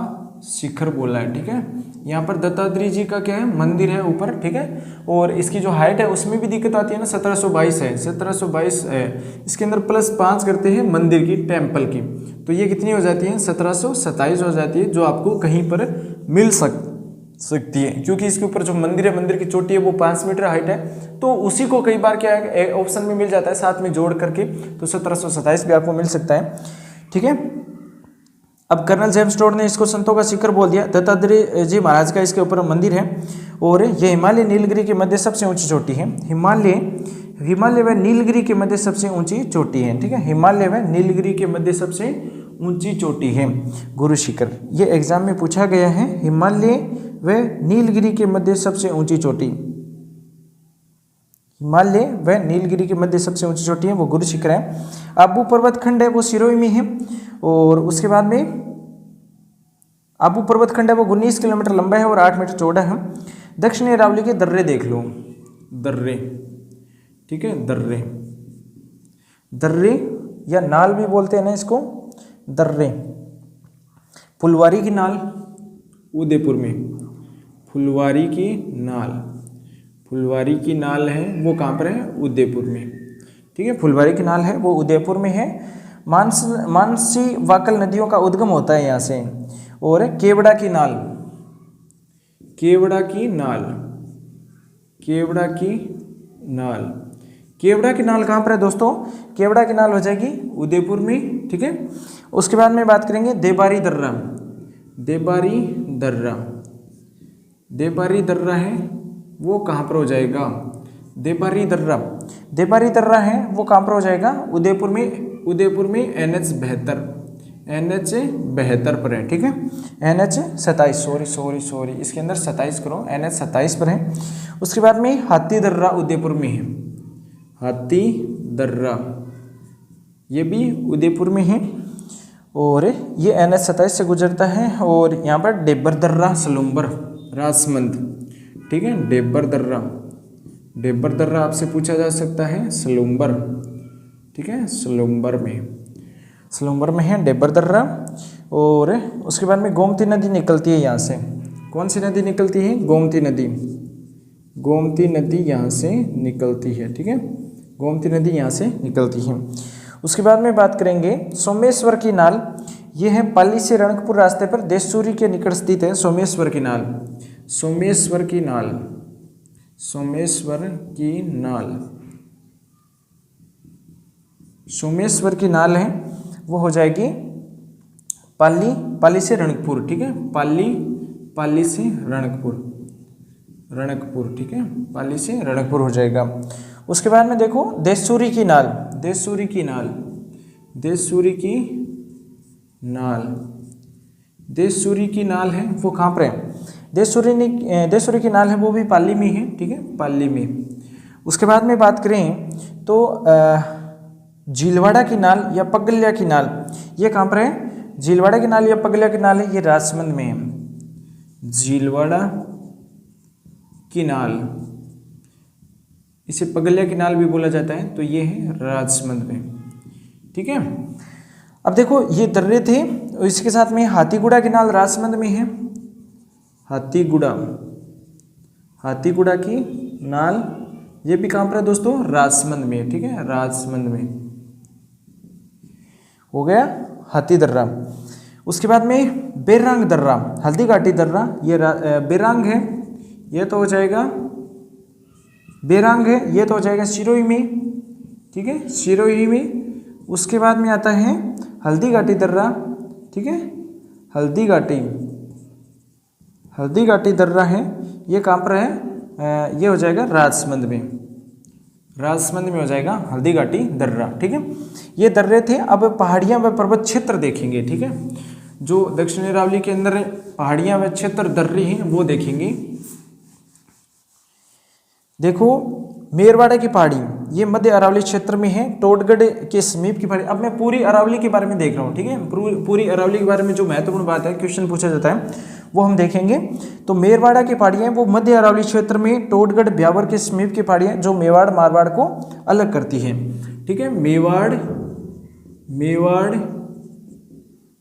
शिखर बोला है, ठीक है। यहाँ पर दत्तात्रेय जी का क्या है, मंदिर है ऊपर, ठीक है। और इसकी जो हाइट है उसमें भी दिक्कत आती है ना, 1722 है, 1722 है। इसके अंदर +5 करते हैं मंदिर की, टेम्पल की, तो ये कितनी हो जाती है, 1727 हो जाती है, जो आपको कहीं पर मिल सकती है, क्योंकि इसके ऊपर जो मंदिर है, मंदिर की चोटी है वो 5 मीटर हाइट है, तो उसी को कई बार क्या है ऑप्शन में मिल जाता है साथ में जोड़ करके, तो 1727 भी आपको मिल सकता है, ठीक है। अब कर्नल जेम्स टोड ने इसको संतों का शिखर बोल दिया। दत्तात्रेय जी महाराज का इसके ऊपर मंदिर है और ये हिमालय नीलगिरी के मध्य सबसे ऊंची चोटी है। हिमालय व नीलगिरी के मध्य सबसे ऊंची चोटी है, ठीक है, हिमालय व नीलगिरी के मध्य सबसे ऊंची चोटी है गुरु शिखर। ये एग्जाम में पूछा गया है, हिमालय व नीलगिरी के मध्य सबसे ऊंची चोटी, हिमालय व नीलगिरी के मध्य सबसे ऊंची चोटी है वो गुरु शिखर है। आबू पर्वत खंड है वो सिरोही में है और उसके बाद में आबू पर्वत खंड है वो 19 किलोमीटर लंबा है और 8 मीटर चौड़ा है। दक्षिणी अरावली के दर्रे देख लो, दर्रे, ठीक है, दर्रे, दर्रे या नाल भी बोलते हैं ना इसको, दर्रे। फुलवारी की नाल उदयपुर में, फुलवारी की नाल, फुलवारी की नाल है वो कहाँ पर है, उदयपुर में, ठीक है, फुलवारी की नाल है वो उदयपुर में है। मानसी वाकल नदियों का उद्गम होता है यहाँ से। और केवड़ा की नाल, केवड़ा की नाल, केवड़ा की नाल, केवड़ा की नाल कहाँ पर है दोस्तों? केवड़ा की नाल हो जाएगी उदयपुर में, ठीक है। उसके बाद में बात करेंगे देबारी दर्रा, देबारी दर्रा, देबारी दर्रा है वो कहाँ पर हो जाएगा? देबारी दर्रा, देबारी दर्रा है वो कहाँ पर हो जाएगा? उदयपुर में, उदयपुर में NH 72, NH 72 पर है, ठीक है। NH 27, सॉरी इसके अंदर 27 करो, NH 27 पर है। उसके बाद में हाथी दर्रा उदयपुर में है, हाथी दर्रा ये भी उदयपुर में है और ये NH 27 से गुजरता है। और यहाँ पर डेबर दर्रा सलूम्बर राजमंद, ठीक है। डेबर दर्रा, डेबर दर्रा आपसे पूछा जा सकता है सलूम्बर, ठीक है, सलूम्बर में, सलूम्बर में है डेबर दर्रा। और उसके बाद में गोमती नदी निकलती है यहाँ से, कौन सी नदी निकलती है? गोमती नदी, गोमती नदी यहाँ से निकलती है, ठीक है, गोमती नदी यहाँ से निकलती है। उसके बाद में बात करेंगे सोमेश्वर की नाल, ये है पाली से रणकपुर रास्ते पर देशसूरी के निकट स्थित है सोमेश्वर की नाल, सोमेश्वर की नाल, सोमेश्वर की नाल, सोमेश्वर की नाल है वो हो जाएगी पाली, पाली से रणकपुर, ठीक है, पाली, पाली से रणकपुर, रणकपुर, ठीक है, पाली से रणकपुर हो जाएगा। उसके बाद में देखो देशसूरी की नाल, देशसूरी की नाल, देशसूरी की नाल, देशसूरी की नाल है वो कहाँ पर है? देशसूरी की नाल है वो भी पाली में है, ठीक है, पाली में। उसके बाद में बात करें तो झीलवाड़ा की नाल या पगलिया की नाल, ये कहाँ पर है? झीलवाड़ा की नाल या पगलिया की नाल है ये राजसमंद में है, झीलवाड़ा की नाल, इसे पगलिया की नाल भी बोला जाता है, तो ये है राजसमंद में, ठीक है। अब देखो ये दर्रे थे, इसके साथ में हाथीगुड़ा की नाल राजसमंद में है, हाथीगुड़ा, हाथीगुड़ा की नाल ये भी कहाँ पर है दोस्तों? राजसमंद में, ठीक है, राजसमंद में हो गया हाथी दर्रा। उसके बाद में बेरांग दर्रा, हल्दी घाटी दर्रा, ये बेरांग है, ये तो हो जाएगा बेरांग है, ये तो हो जाएगा सिरोही में, ठीक है, सिरोही में। उसके बाद में आता है हल्दी घाटी दर्रा, ठीक है, हल्दी घाटी, हल्दी घाटी दर्रा है, ये कहाँ पर है? ये हो जाएगा राजसमंद में, राजसमंद में हो जाएगा हल्दी घाटी दर्रा, ठीक है। ये दर्रे थे। अब पहाड़ियाँ व पर्वत क्षेत्र देखेंगे, ठीक है, जो दक्षिणी अरावली के अंदर पहाड़ियाँ व क्षेत्र दर्रे हैं वो देखेंगे। देखो मेरवाड़ा की पहाड़ी ये मध्य अरावली क्षेत्र में है, टोडगढ़ के समीप की पहाड़ी। अब मैं पूरी अरावली के बारे में देख रहा हूँ, ठीक है, पूरी अरावली के बारे में जो महत्वपूर्ण बात है, क्वेश्चन पूछा जाता है, वो हम देखेंगे। तो मेरवाड़ा की पहाड़ियाँ वो मध्य अरावली क्षेत्र में टोडगढ़ ब्यावर के समीप की पहाड़ियाँ जो मेवाड़ मारवाड़ को अलग करती है, ठीक है, मेवाड़, मेवाड़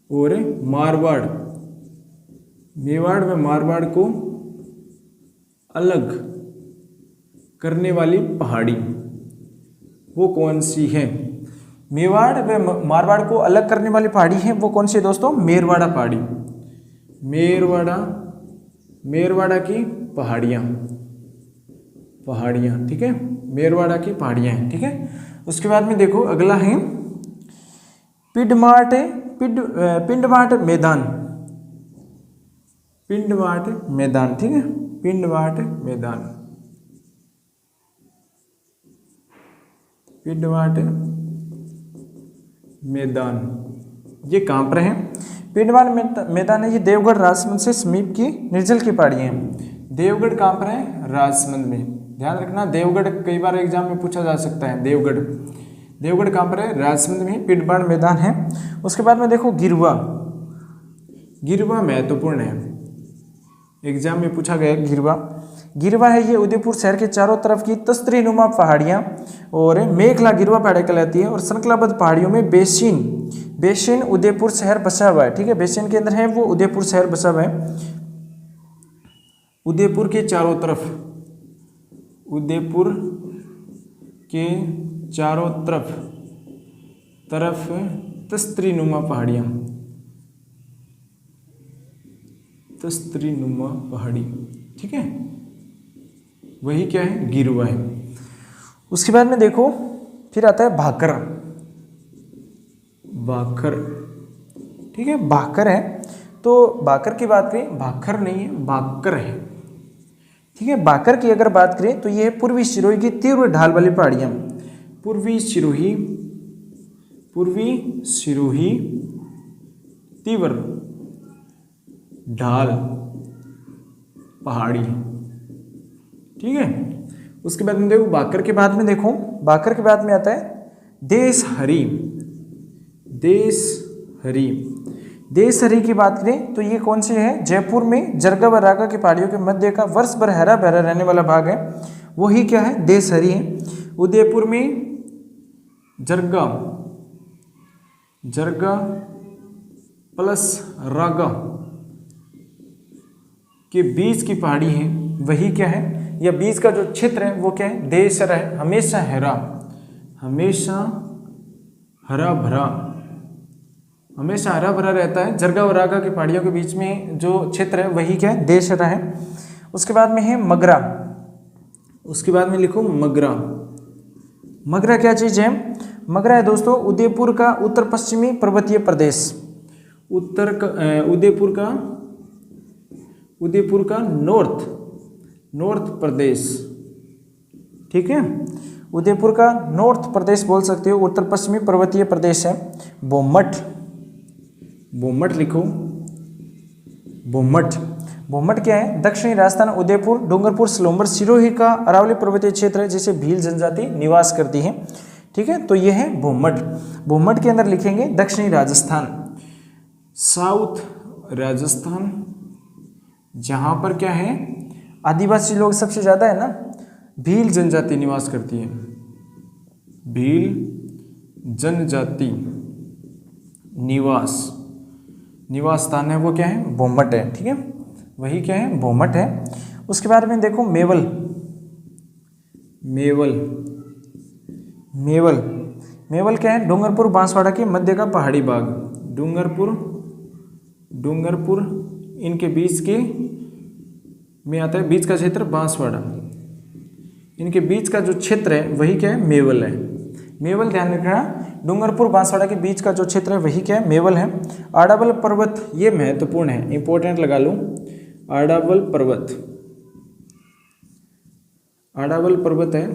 और मारवाड़, मेवाड़ व मारवाड़ को अलग करने वाली पहाड़ी वो कौन सी है? मेवाड़ व मारवाड़ को अलग करने वाली पहाड़ी है वो कौन सी है दोस्तों? मेरवाड़ा पहाड़ी, मेरवाड़ा, मेरवाड़ा की पहाड़ियाँ, पहाड़ियाँ, ठीक है, मेरवाड़ा की पहाड़ियाँ हैं, ठीक है। उसके बाद में देखो अगला है पिंडमाट, पिंडमाट मैदान, पिंडमाट मैदान, ठीक है, पिंडमाट मैदान, पिंडमाट मैदान ये कहाँ पर है? पिंडमाट मैदान है ये देवगढ़ राजसमंद से समीप की निर्जल की पहाड़ियाँ हैं। देवगढ़ कहाँ पर है? राजसमंद में, ध्यान रखना, देवगढ़ कई बार एग्जाम में पूछा जा सकता है। देवगढ़, देवगढ़ कहाँ पर है? राजसमंद में पिंडमाट मैदान है। उसके बाद में देखो गिरवा, गिरवा महत्वपूर्ण है, एग्जाम में पूछा गया गिरवा। गिरवा है ये उदयपुर शहर के चारों तरफ की तस्तरी नुमा पहाड़ियाँ और मेघला गिरवा पहाड़ियाँ कहलाती है। और श्रृंखलाबद्ध पहाड़ियों में बेसिन, बेसिन उदयपुर शहर बसा हुआ है, ठीक है, बेसिन के अंदर है वो उदयपुर शहर बसा हुआ है। उदयपुर के चारों तरफ, उदयपुर के चारों तरफ तरफ तस्तरी नुमा पहाड़ियाँ, तस्तरी नुमा पहाड़ी, ठीक है, वही क्या है, गिरुआ है। उसके बाद में देखो फिर आता है भाकर, भाकर, ठीक है, भाकर है। तो भाकर की बात करें, भाकर नहीं है, भाकर है, ठीक है। भाकर की अगर बात करें तो ये है पूर्वी सिरोही की तीव्र ढाल वाली पहाड़ियाँ, पूर्वी सिरोही, पूर्वी सिरोही तीव्र ढाल पहाड़ी, ठीक है। उसके बाद में देखो भाकर के बाद में देखो, भाकर के बाद में आता है देशहरी, देशहरी, देशहरी की बात करें तो ये कौन से है, जयपुर में जरगा व रागा की पहाड़ियों के मध्य का वर्ष भर हरा भरा रहने वाला भाग है, वही क्या है, देशहरी है। उदयपुर में जरगा, जरगा प्लस रागा के बीच की पहाड़ी है, वही क्या है, या बीच का जो क्षेत्र है वो क्या है, देशहरा है। हमेशा हरा, हमेशा हरा भरा, हमेशा हरा भरा रहता है। जरगा और रागा की पहाड़ियों के बीच में जो क्षेत्र है वही क्या है, देशहरा है। उसके बाद में है मगरा, उसके बाद में लिखो मगरा। मगरा क्या चीज़ है, मगरा है दोस्तों उदयपुर का उत्तर पश्चिमी पर्वतीय प्रदेश, उदयपुर का नॉर्थ प्रदेश, ठीक है, उदयपुर का नॉर्थ प्रदेश बोल सकते हो, उत्तर पश्चिमी पर्वतीय प्रदेश है। बोमट, बोमट लिखो, बोमट, बोमट क्या है, दक्षिणी राजस्थान उदयपुर डूंगरपुर सलोम्बर सिरोही का अरावली पर्वतीय क्षेत्र है जिसे भील जनजाति निवास करती है, ठीक है। तो ये है बोमट। बोमट के अंदर लिखेंगे दक्षिणी राजस्थान, साउथ राजस्थान, जहाँ पर क्या है, आदिवासी लोग सबसे ज़्यादा है ना, भील जनजाति निवास करती है, भील जनजाति निवास स्थान है वो क्या है, बोमट है, ठीक है, वही क्या है, बोमट है। उसके बाद में देखो मेवल, मेवल, मेवल, मेवल क्या है, डूंगरपुर बांसवाड़ा के मध्य का पहाड़ी भाग, डूंगरपुर इनके बीच के में आता है, बीच का क्षेत्र बांसवाड़ा, इनके बीच का जो क्षेत्र है वही क्या है, मेवल है। मेवल ध्यान रखना, डूंगरपुर बांसवाड़ा के बीच का जो क्षेत्र है वही क्या है, मेवल है। आड़ावल पर्वत, ये महत्वपूर्ण है, इंपॉर्टेंट लगा लो, आड़ावल पर्वत, आड़ावल पर्वत है,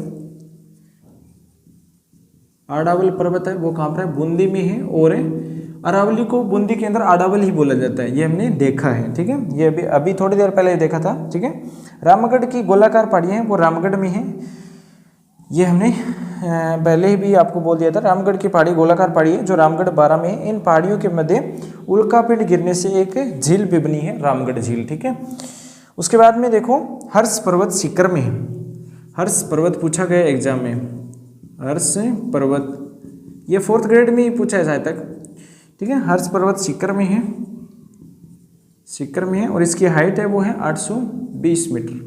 आड़ावल पर्वत है वो कहाँ पर है, बूंदी में है, और अरावली को बूंदी के अंदर आड़ावल ही बोला जाता है, ये हमने देखा है, ठीक है, ये अभी थोड़ी देर पहले देखा था, ठीक है। रामगढ़ की गोलाकार पहाड़ियाँ हैं वो रामगढ़ में है, ये हमने पहले ही भी आपको बोल दिया था। रामगढ़ की पहाड़ी गोलाकार पहाड़ी है जो रामगढ़ 12 में है। इन पहाड़ियों के मध्य उल्कापिंड गिरने से एक झील भी बनी है, रामगढ़ झील, ठीक है। उसके बाद में देखो हर्ष पर्वत सीकर में है, हर्ष पर्वत पूछा गया एग्जाम में, हर्ष पर्वत, ये 4th ग्रेड में ही पूछा है शायद तक, ठीक है। हर्ष पर्वत सीकर में है, सीकर में है, और इसकी हाइट है वो है 820 मीटर,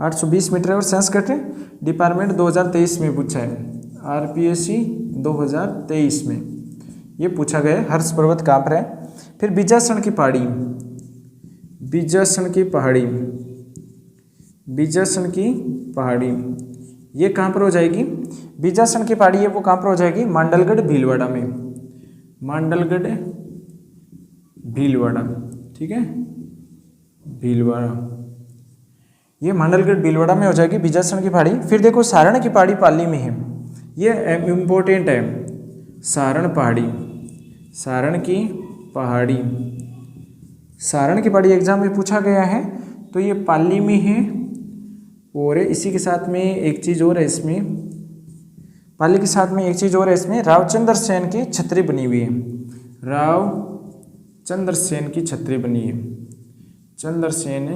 820 मीटर है। और संस्कृत डिपार्टमेंट 2023 में पूछा है, RPSC 2023 में ये पूछा गया है, हर्ष पर्वत कहाँ पर है। फिर बीजासन की पहाड़ी, बीजासन की पहाड़ी, बीजासन की पहाड़ी ये कहाँ पर हो जाएगी, बीजासन की पहाड़ी है वो कहाँ पर हो जाएगी, मांडलगढ़ भीलवाड़ा में, मांडलगढ़ भीलवाड़ा, ठीक है, भीलवाड़ा, ये मांडलगढ़ भीलवाड़ा में हो जाएगी बीजासन की पहाड़ी। फिर देखो सारण की पहाड़ी पाली में है, ये इम्पोर्टेंट है, सारण पहाड़ी, सारण की पहाड़ी, सारण की पहाड़ी एग्जाम में पूछा गया है, तो ये पाली में है। और इसी के साथ में एक चीज़ और है इसमें, पाली के साथ में एक चीज़ और है इसमें, रावचंद्र सेन की छतरी बनी हुई है, रावचंद्र सेन की छतरी बनी है, चंद्रसेन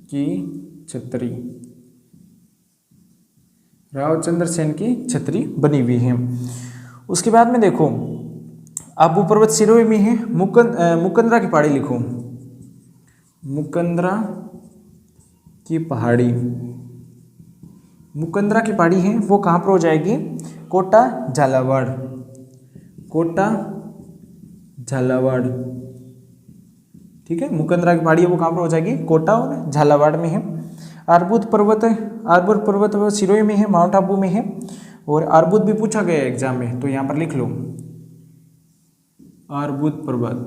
की छतरी, रावचंद्र सेन की छतरी बनी हुई है। उसके बाद में देखो आबू पर्वत सिरोही में है, मुकंदरा की पहाड़ी लिखो, मुकंदरा की पहाड़ी, मुकंदरा की पहाड़ी है वो कहाँ पर हो जाएगी, कोटा झालावाड़, कोटा झालावाड़, ठीक है। मुकंदरा की पहाड़ी है वो कहाँ पर हो जाएगी, कोटा और झालावाड़ में है। अर्बुद पर्वत वो सिरोही में है, माउंट आबू में है। और अर्बुद भी पूछा गया एग्जाम में, तो यहाँ पर लिख लो अर्बुद पर्वत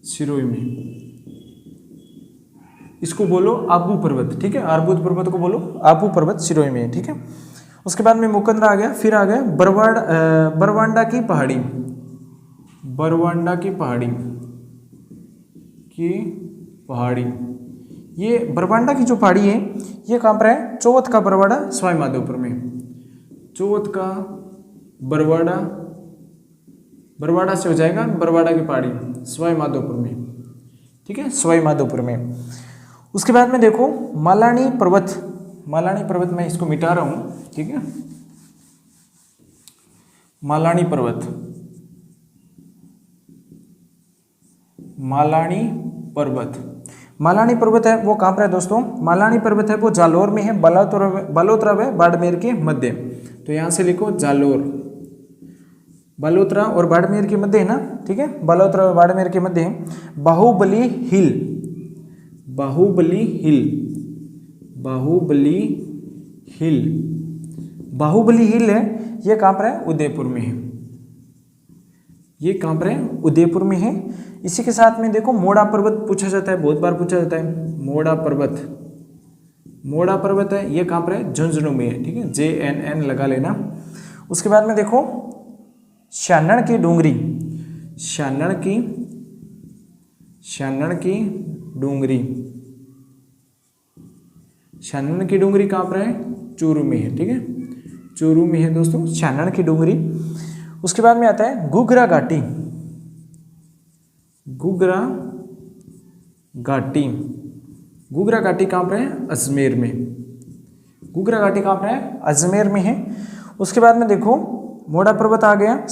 सिरोही में, इसको बोलो आबू पर्वत, ठीक है। अर्बुद पर्वत को बोलो आबू पर्वत सिरोही में, ठीक है। उसके बाद में मुकंदरा आ गया, फिर आ गया बरवांडा की पहाड़ी, बरवांडा की पहाड़ी। ये बरवांडा की जो पहाड़ी है ये कहाँ पर है, चौथ का बरवाड़ा सवाई माधोपुर में, चौथ का बरवाड़ा से हो जाएगा बरवाड़ा की पहाड़ी सवाई माधोपुर में, ठीक है, सवाई माधोपुर में। उसके बाद में देखो मालानी पर्वत मैं इसको मिटा रहा हूँ, ठीक है। मालानी पर्वत है वो कहाँ पर है दोस्तों, मालानी पर्वत है वो जालोर में है, बलोत्रा व बाड़मेर के मध्य। तो यहाँ से लिखो जालोर, बलोत्रा और बाड़मेर के मध्य है ना, ठीक है, बलोत्रा और बाड़मेर के मध्य है। बाहुबली हिल है, ये कहाँ पर है, उदयपुर में है, ये कहाँ पर है, उदयपुर में है। इसी के साथ में देखो मोड़ा पर्वत पूछा जाता है, बहुत बार पूछा जाता है। मोड़ा पर्वत है, ये कहाँ पर है, झुंझुनू में है, ठीक है, JNN लगा लेना। उसके बाद में देखो शानन की डूंगरी कहाँ पर है, चूरू में है, ठीक है, चूरू में है दोस्तों शानन की डूंगरी। उसके बाद में आता है घुघरा घाटी कहाँ पर है, अजमेर में, घुघरा घाटी कहाँ पर है, अजमेर में है। उसके बाद में देखो मोड़ा पर्वत आ गया,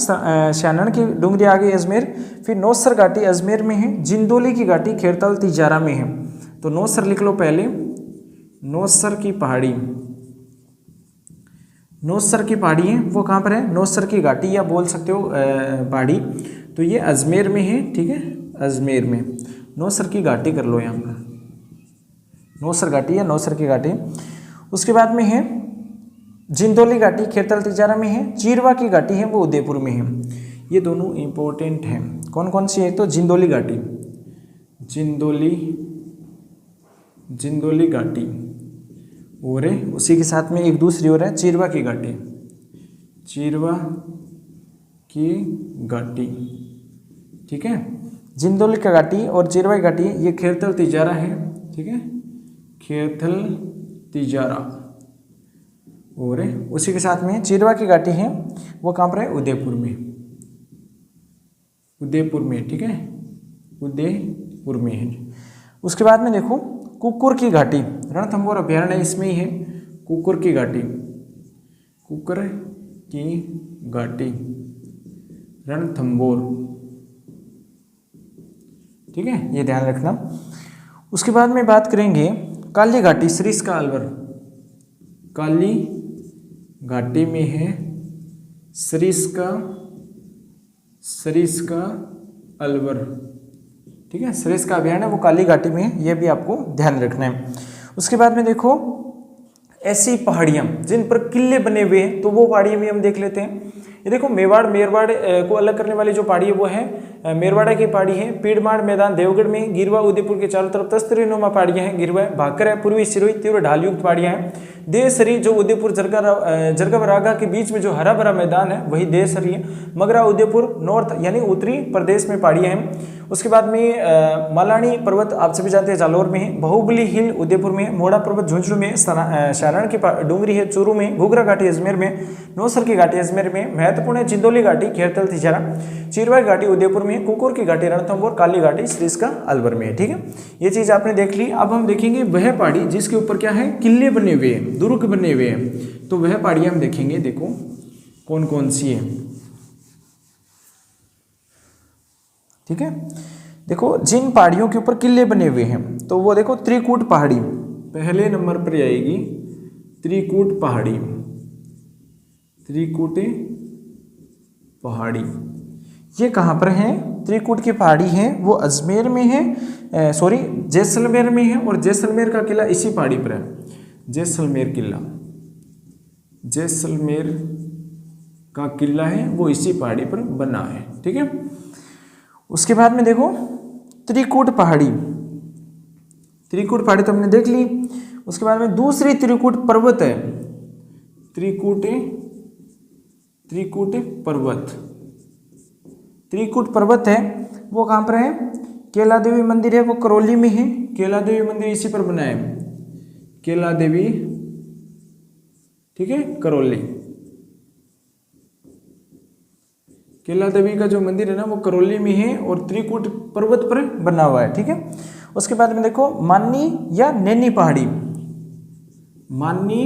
शानन की डूंगरी आ गई अजमेर, फिर नौसर घाटी अजमेर में है, जिंदोली की घाटी खेरताल तिजारा में है। तो नौसर लिख लो पहले, नौसर की पहाड़ी है वो कहाँ पर है, नौसर की घाटी या बोल सकते हो पहाड़ी, तो ये अजमेर में है, ठीक है, अजमेर में। नौसर की घाटी कर लो यहाँ पर, नौसर घाटी या नौसर की घाटी। उसके बाद में है जिंदोली घाटी खेरताल तिजारा में है, चीरवा की घाटी है वो उदयपुर में है। ये दोनों इंपॉर्टेंट हैं। कौन कौन सी है, तो जिंदोली घाटी और उसी के साथ में एक दूसरी और है चीरवा की घाटी, ठीक है। जिंदोली का घाटी और चीरवा की घाटी ये खेरताल तिजारा है, ठीक है, खेरताल तिजारा। और उसी के साथ में चीरवा की घाटी है वो कहाँ पर है, उदयपुर में, ठीक है, उदयपुर में है। उसके बाद में देखो कुकुर की घाटी, रणथंभौर अभयारण्य इसमें ही है, कुकुर की घाटी रणथंभौर, ठीक है, ये ध्यान रखना। उसके बाद में बात करेंगे काली घाटी सरिस्का अलवर, काली घाटी में है सरिस्का अलवर, ठीक है, सरिस्का अभयारण्य वो काली घाटी में है, ये भी आपको ध्यान रखना है। उसके बाद में देखो ऐसी पहाड़ियाँ जिन पर किले बने हुए हैं, तो वो पहाड़ियाँ भी हम देख लेते हैं। ये देखो मेवाड़ को अलग करने वाली जो पहाड़ी है वो है मेरवाड़ा की पहाड़ी है, पीड़माड़ मैदान देवगढ़ में, गिरवा उदयपुर के चारों तरफ तस्तरीनुमा पहाड़ियाँ हैं, गिरवा भाकर है, पूर्वी सिरोही तीव्र ढालयुक्त पहाड़ियाँ हैं, देसरी जो उदयपुर जरगावरागा के बीच में जो हरा भरा मैदान है वही देसरी है, मगरा उदयपुर नॉर्थ यानी उत्तरी प्रदेश में पहाड़ियाँ हैं। उसके बाद में मालानी पर्वत आप सभी जानते हैं जालोर में है, बाहुबली हिल उदयपुर में, मोड़ा पर्वत झुंझुनू में, शारण की डूंगरी है चूरू में, घुघरा घाटी अजमेर में, नौसर की घाटी अजमेर में, महत्वपूर्ण है जिंदोली घाटी खेरताल तिजारा, चीरवा घाटी उदयपुर में, कुकुर की घाटी रणथंभौर, काली घाटी सरिस्का अलवर में, ठीक है। ये चीज आपने देख ली। अब हम देखेंगे वह पहाड़ी जिसके ऊपर क्या है, किले बने हुए हैं, दुर्ग बने हुए हैं, तो वह पहाड़ियां हम देखेंगे, देखो कौन कौन सी है, ठीक है। देखो जिन पहाड़ियों के ऊपर किले बने हुए हैं तो वो देखो त्रिकूट पहाड़ी पहले नंबर पर आएगी, त्रिकूट पहाड़ी, ये कहाँ पर है, त्रिकूट की पहाड़ी है वो अजमेर में है, जैसलमेर में है, और जैसलमेर का किला इसी पहाड़ी पर है। जैसलमेर किला, जैसलमेर का किला है वो इसी पहाड़ी पर बना है। ठीक है, उसके बाद में देखो त्रिकूट पहाड़ी, त्रिकूट पहाड़ी तो हमने देख ली। उसके बाद में दूसरी त्रिकूट पर्वत है, त्रिकूट पर्वत, त्रिकूट पर्वत है वो कहाँ पर है? केला देवी मंदिर है वो करौली में है, केला देवी मंदिर इसी पर बना है, केला देवी, ठीक है, करौली। केला देवी का जो मंदिर है ना वो करौली में है और त्रिकूट पर्वत पर बना हुआ है। ठीक है, उसके बाद में देखो मानी या नैनी पहाड़ी, मानी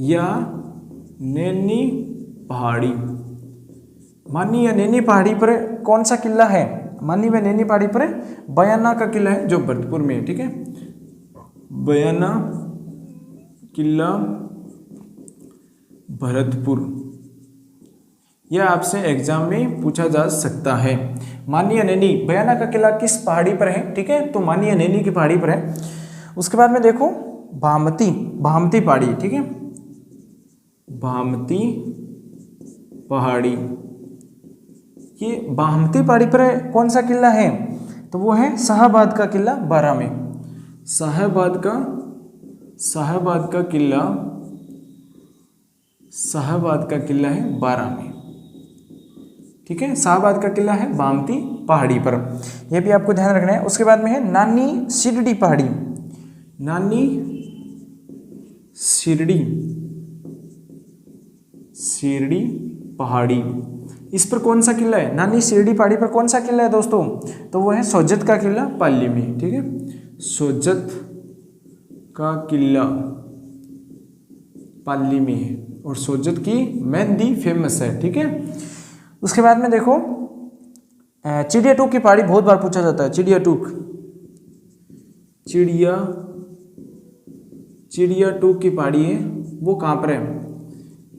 या नैनी पहाड़ी, मानी या नैनी पहाड़ी पर कौन सा किला है? मानी व नैनी पहाड़ी पर बयाना का किला है जो भरतपुर में है। ठीक है, बयाना किला भरतपुर, यह आपसे एग्जाम में पूछा जा सकता है। मानी या नैनी, बयाना का किला किस पहाड़ी पर है? ठीक है, तो मानी या नैनी की पहाड़ी पर है। उसके बाद में देखो भामती, भामती पहाड़ी, ठीक है, भामती पहाड़ी, ये भामती पहाड़ी पर कौन सा किला है? तो वो है शाहबाद का किला बारां में, शाहबाद का किला, शाहबाद का किला है बारां में। ठीक है, शाहबाद का किला है भामती पहाड़ी पर, यह भी आपको ध्यान रखना है। उसके बाद में है नानी शिरडी पहाड़ी, नानी शिरडी, शिरडी पहाड़ी, इस पर कौन सा किला है? नानी शिरडी पहाड़ी पर कौन सा किला है दोस्तों? तो वो है सोजत का किला पाली में। ठीक है, सोजत का किला पाली में है और सोजत की मेहंदी फेमस है। ठीक है, उसके बाद में देखो चिड़िया टूक की पहाड़ी बहुत बार पूछा जाता है, चिड़िया टूक, चिड़िया टूक की पहाड़ी है वो कहाँ पर है?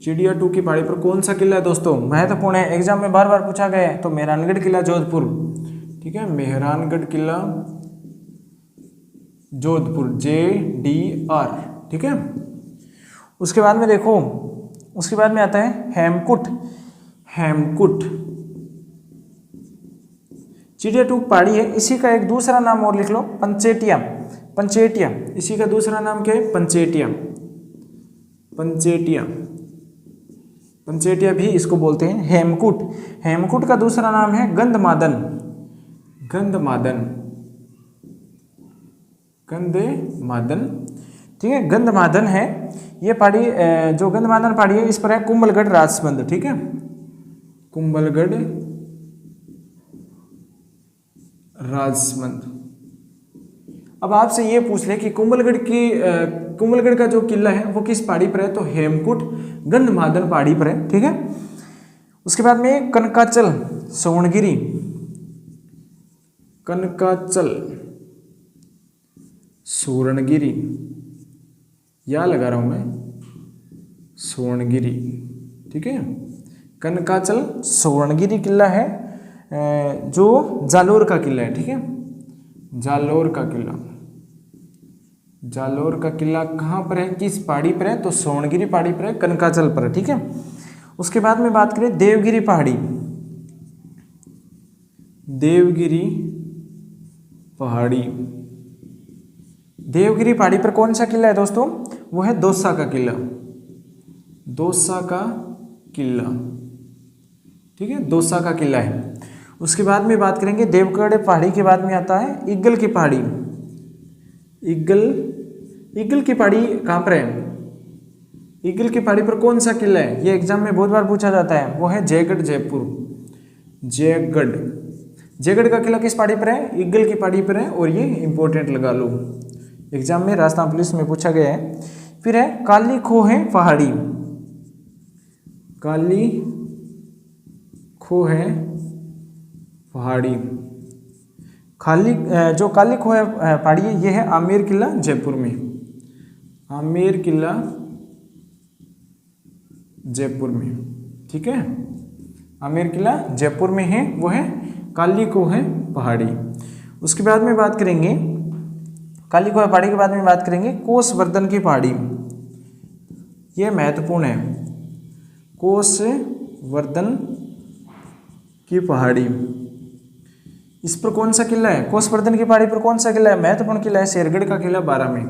चिड़िया टूक की पहाड़ी पर कौन सा किला है दोस्तों? महत्वपूर्ण है, एग्जाम में बार बार पूछा गया है। तो मेहरानगढ़ किला जोधपुर, ठीक है, मेहरानगढ़ किला जोधपुर, JDR। ठीक है, उसके बाद में देखो, उसके बाद में आता है हेमकुट, हेमकुट चिड़िया टूक पहाड़ी है, इसी का एक दूसरा नाम और लिख लो, पंचेटिया, पंचेटिया, इसी का दूसरा नाम क्या है? पंचेटिया, पंचेटिया, पंचेटिया भी इसको बोलते हैं। हेमकुट, हेमकुट का दूसरा नाम है गंधमादन, गंधमादन, गंधमादन, ठीक है, गंधमादन है ये पहाड़ी। जो गंधमादन पहाड़ी है इस पर है कुंभलगढ़ राजसमंद। ठीक है, कुंभलगढ़ राजसमंद। अब आपसे ये पूछ ले कि कुंभलगढ़ का जो किला है वो किस पहाड़ी पर है? तो हेमकुट गंधमादन पहाड़ी पर है। ठीक है, उसके बाद में कनकाचल सोवणगिरी, कनकाचल सोवणगिरी, या लगा रहा हूं मैं, सोवणगिरी। ठीक है, कनकाचल सोवणगिरी किला है जो जालोर का किला है। ठीक है, जालोर का किला, जालोर का किला कहाँ पर है, किस पहाड़ी पर है? तो सोवणगिरी पहाड़ी पर है, कनकाचल पर है। ठीक है, उसके बाद में बात करें देवगिरी पहाड़ी, देवगिरी पहाड़ी, देवगिरी पहाड़ी पर कौन सा किला है दोस्तों? वो है दौसा का किला, दौसा का किला। ठीक है, दौसा का किला है। उसके बाद में बात करेंगे देवगढ़ पहाड़ी के बाद में आता है ईगल की पहाड़ी, ईगल की पहाड़ी कहाँ पर है? ईगल की पहाड़ी पर कौन सा किला है? ये एग्जाम में बहुत बार पूछा जाता है, वो है जयगढ़ जयपुर, जयगढ़, जयगढ़ का किला किस पहाड़ी पर है? ईगल की पहाड़ी पर है और ये इंपॉर्टेंट लगा लो, एग्जाम में राजस्थान पुलिस में पूछा गया है। फिर है काली खोह पहाड़ी, काली खोह पहाड़ी, जो काली खोह पहाड़ी है ये है आमेर किला जयपुर में, आमेर किला जयपुर में। ठीक है, आमेर किला जयपुर में है, वो है कालिको है पहाड़ी। उसके बाद में बात करेंगे कालिको है पहाड़ी के बाद में बात करेंगे कोसवर्धन की पहाड़ी। ये महत्वपूर्ण है, कोसवर्धन की पहाड़ी। इस पर कौन सा किला है? कोसवर्धन की पहाड़ी पर कौन सा किला है? महत्वपूर्ण किला है शेरगढ़ का किला 12 में,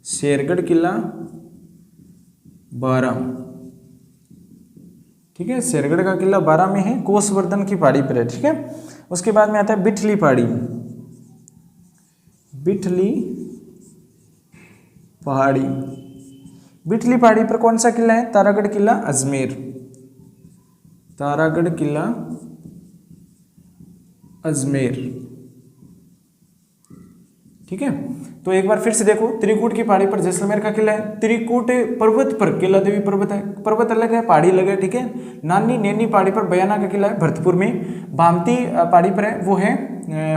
शेरगढ़ किला 12, ठीक है। शेरगढ़ का किला 12 में है, कोसवर्धन की पहाड़ी पर है, ठीक है। उसके बाद में आता है बिठली पहाड़ी। बिठली पहाड़ी, बिठली पहाड़ी पर कौन सा किला है? तारागढ़ किला अजमेर, तारागढ़ किला अजमेर, ठीक है। तो एक बार फिर से देखो, त्रिकूट की पहाड़ी पर जैसलमेर का किला है, त्रिकूट पर्वत पर केला देवी पर्वत है, पर्वत अलग है पहाड़ी अलग है, ठीक है। नानी नैनी पहाड़ी पर बयाना का किला है भरतपुर में, भामती पहाड़ी पर है वो है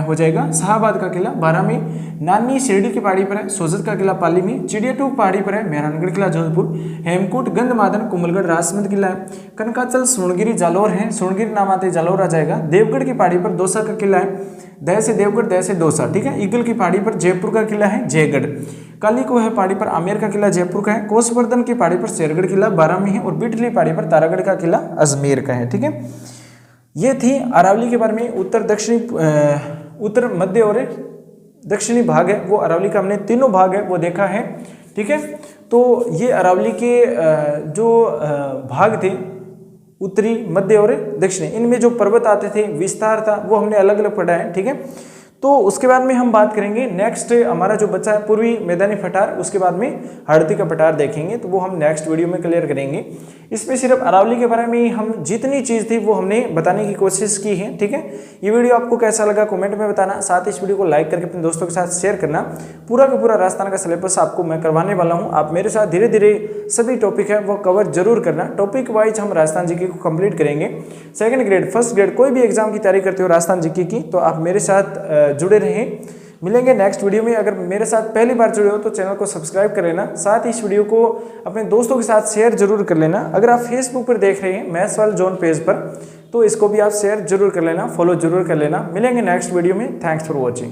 हो जाएगा शाहबाद का किला 12 में, नानी शिरडी की पहाड़ी पर है सोजत का किला पाली में, चिड़ियाटूक पहाड़ी पर है मेहरानगढ़ किला जोधपुर, हेमकूट गंधमादन कुंभलगढ़ राजसमंद किला है, कनकाचल सोनगिरी जालौर है, सोनगिरी नाम आते जालौर आ जाएगा, देवगढ़ की पहाड़ी पर दौसा का किला है, दह से देवगढ़ दह से दौसा, ठीक है। ईगल की पहाड़ी पर जयपुर का किला है जयगढ़, कालिको है पहाड़ी पर आमेर का किला जयपुर का है, कोसवर्धन की पहाड़ी पर शेरगढ़ किला 12 में है, और बिठली पहाड़ी पर तारागढ़ का किला अजमेर का है, ठीक है। ये थी अरावली के बारे में। उत्तर दक्षिणी उत्तर मध्य और दक्षिणी भाग है वो अरावली का हमने तीनों भाग है वो देखा है, ठीक है। तो ये अरावली के जो भाग थे उत्तरी मध्य और दक्षिणी, इनमें जो पर्वत आते थे विस्तार था वो हमने अलग अलग पढ़ा है, ठीक है। तो उसके बाद में हम बात करेंगे नेक्स्ट हमारा जो बचा है पूर्वी मैदानी पठार, उसके बाद में हड़ती का पठार देखेंगे, तो वो हम नेक्स्ट वीडियो में क्लियर करेंगे। इसमें सिर्फ अरावली के बारे में हम जितनी चीज़ थी वो हमने बताने की कोशिश की है, ठीक है। ये वीडियो आपको कैसा लगा कमेंट में बताना, साथ ही इस वीडियो को लाइक करके अपने दोस्तों के साथ शेयर करना। पूरा का पूरा राजस्थान का सिलेबस आपको मैं करवाने वाला हूँ, आप मेरे साथ धीरे धीरे सभी टॉपिक है वो कवर जरूर करना। टॉपिक वाइज हम राजस्थान जीके को कंप्लीट करेंगे। सेकंड ग्रेड फर्स्ट ग्रेड कोई भी एग्जाम की तैयारी करते हो राजस्थान जीके की, तो आप मेरे साथ जुड़े रहें। मिलेंगे नेक्स्ट वीडियो में। अगर मेरे साथ पहली बार जुड़े हो तो चैनल को सब्सक्राइब कर लेना, साथ ही इस वीडियो को अपने दोस्तों के साथ शेयर जरूर कर लेना। अगर आप फेसबुक पर देख रहे हैं मैथ्स वाला जोन पेज पर, तो इसको भी आप शेयर जरूर कर लेना, फॉलो जरूर कर लेना। मिलेंगे नेक्स्ट वीडियो में। Thanks for watching.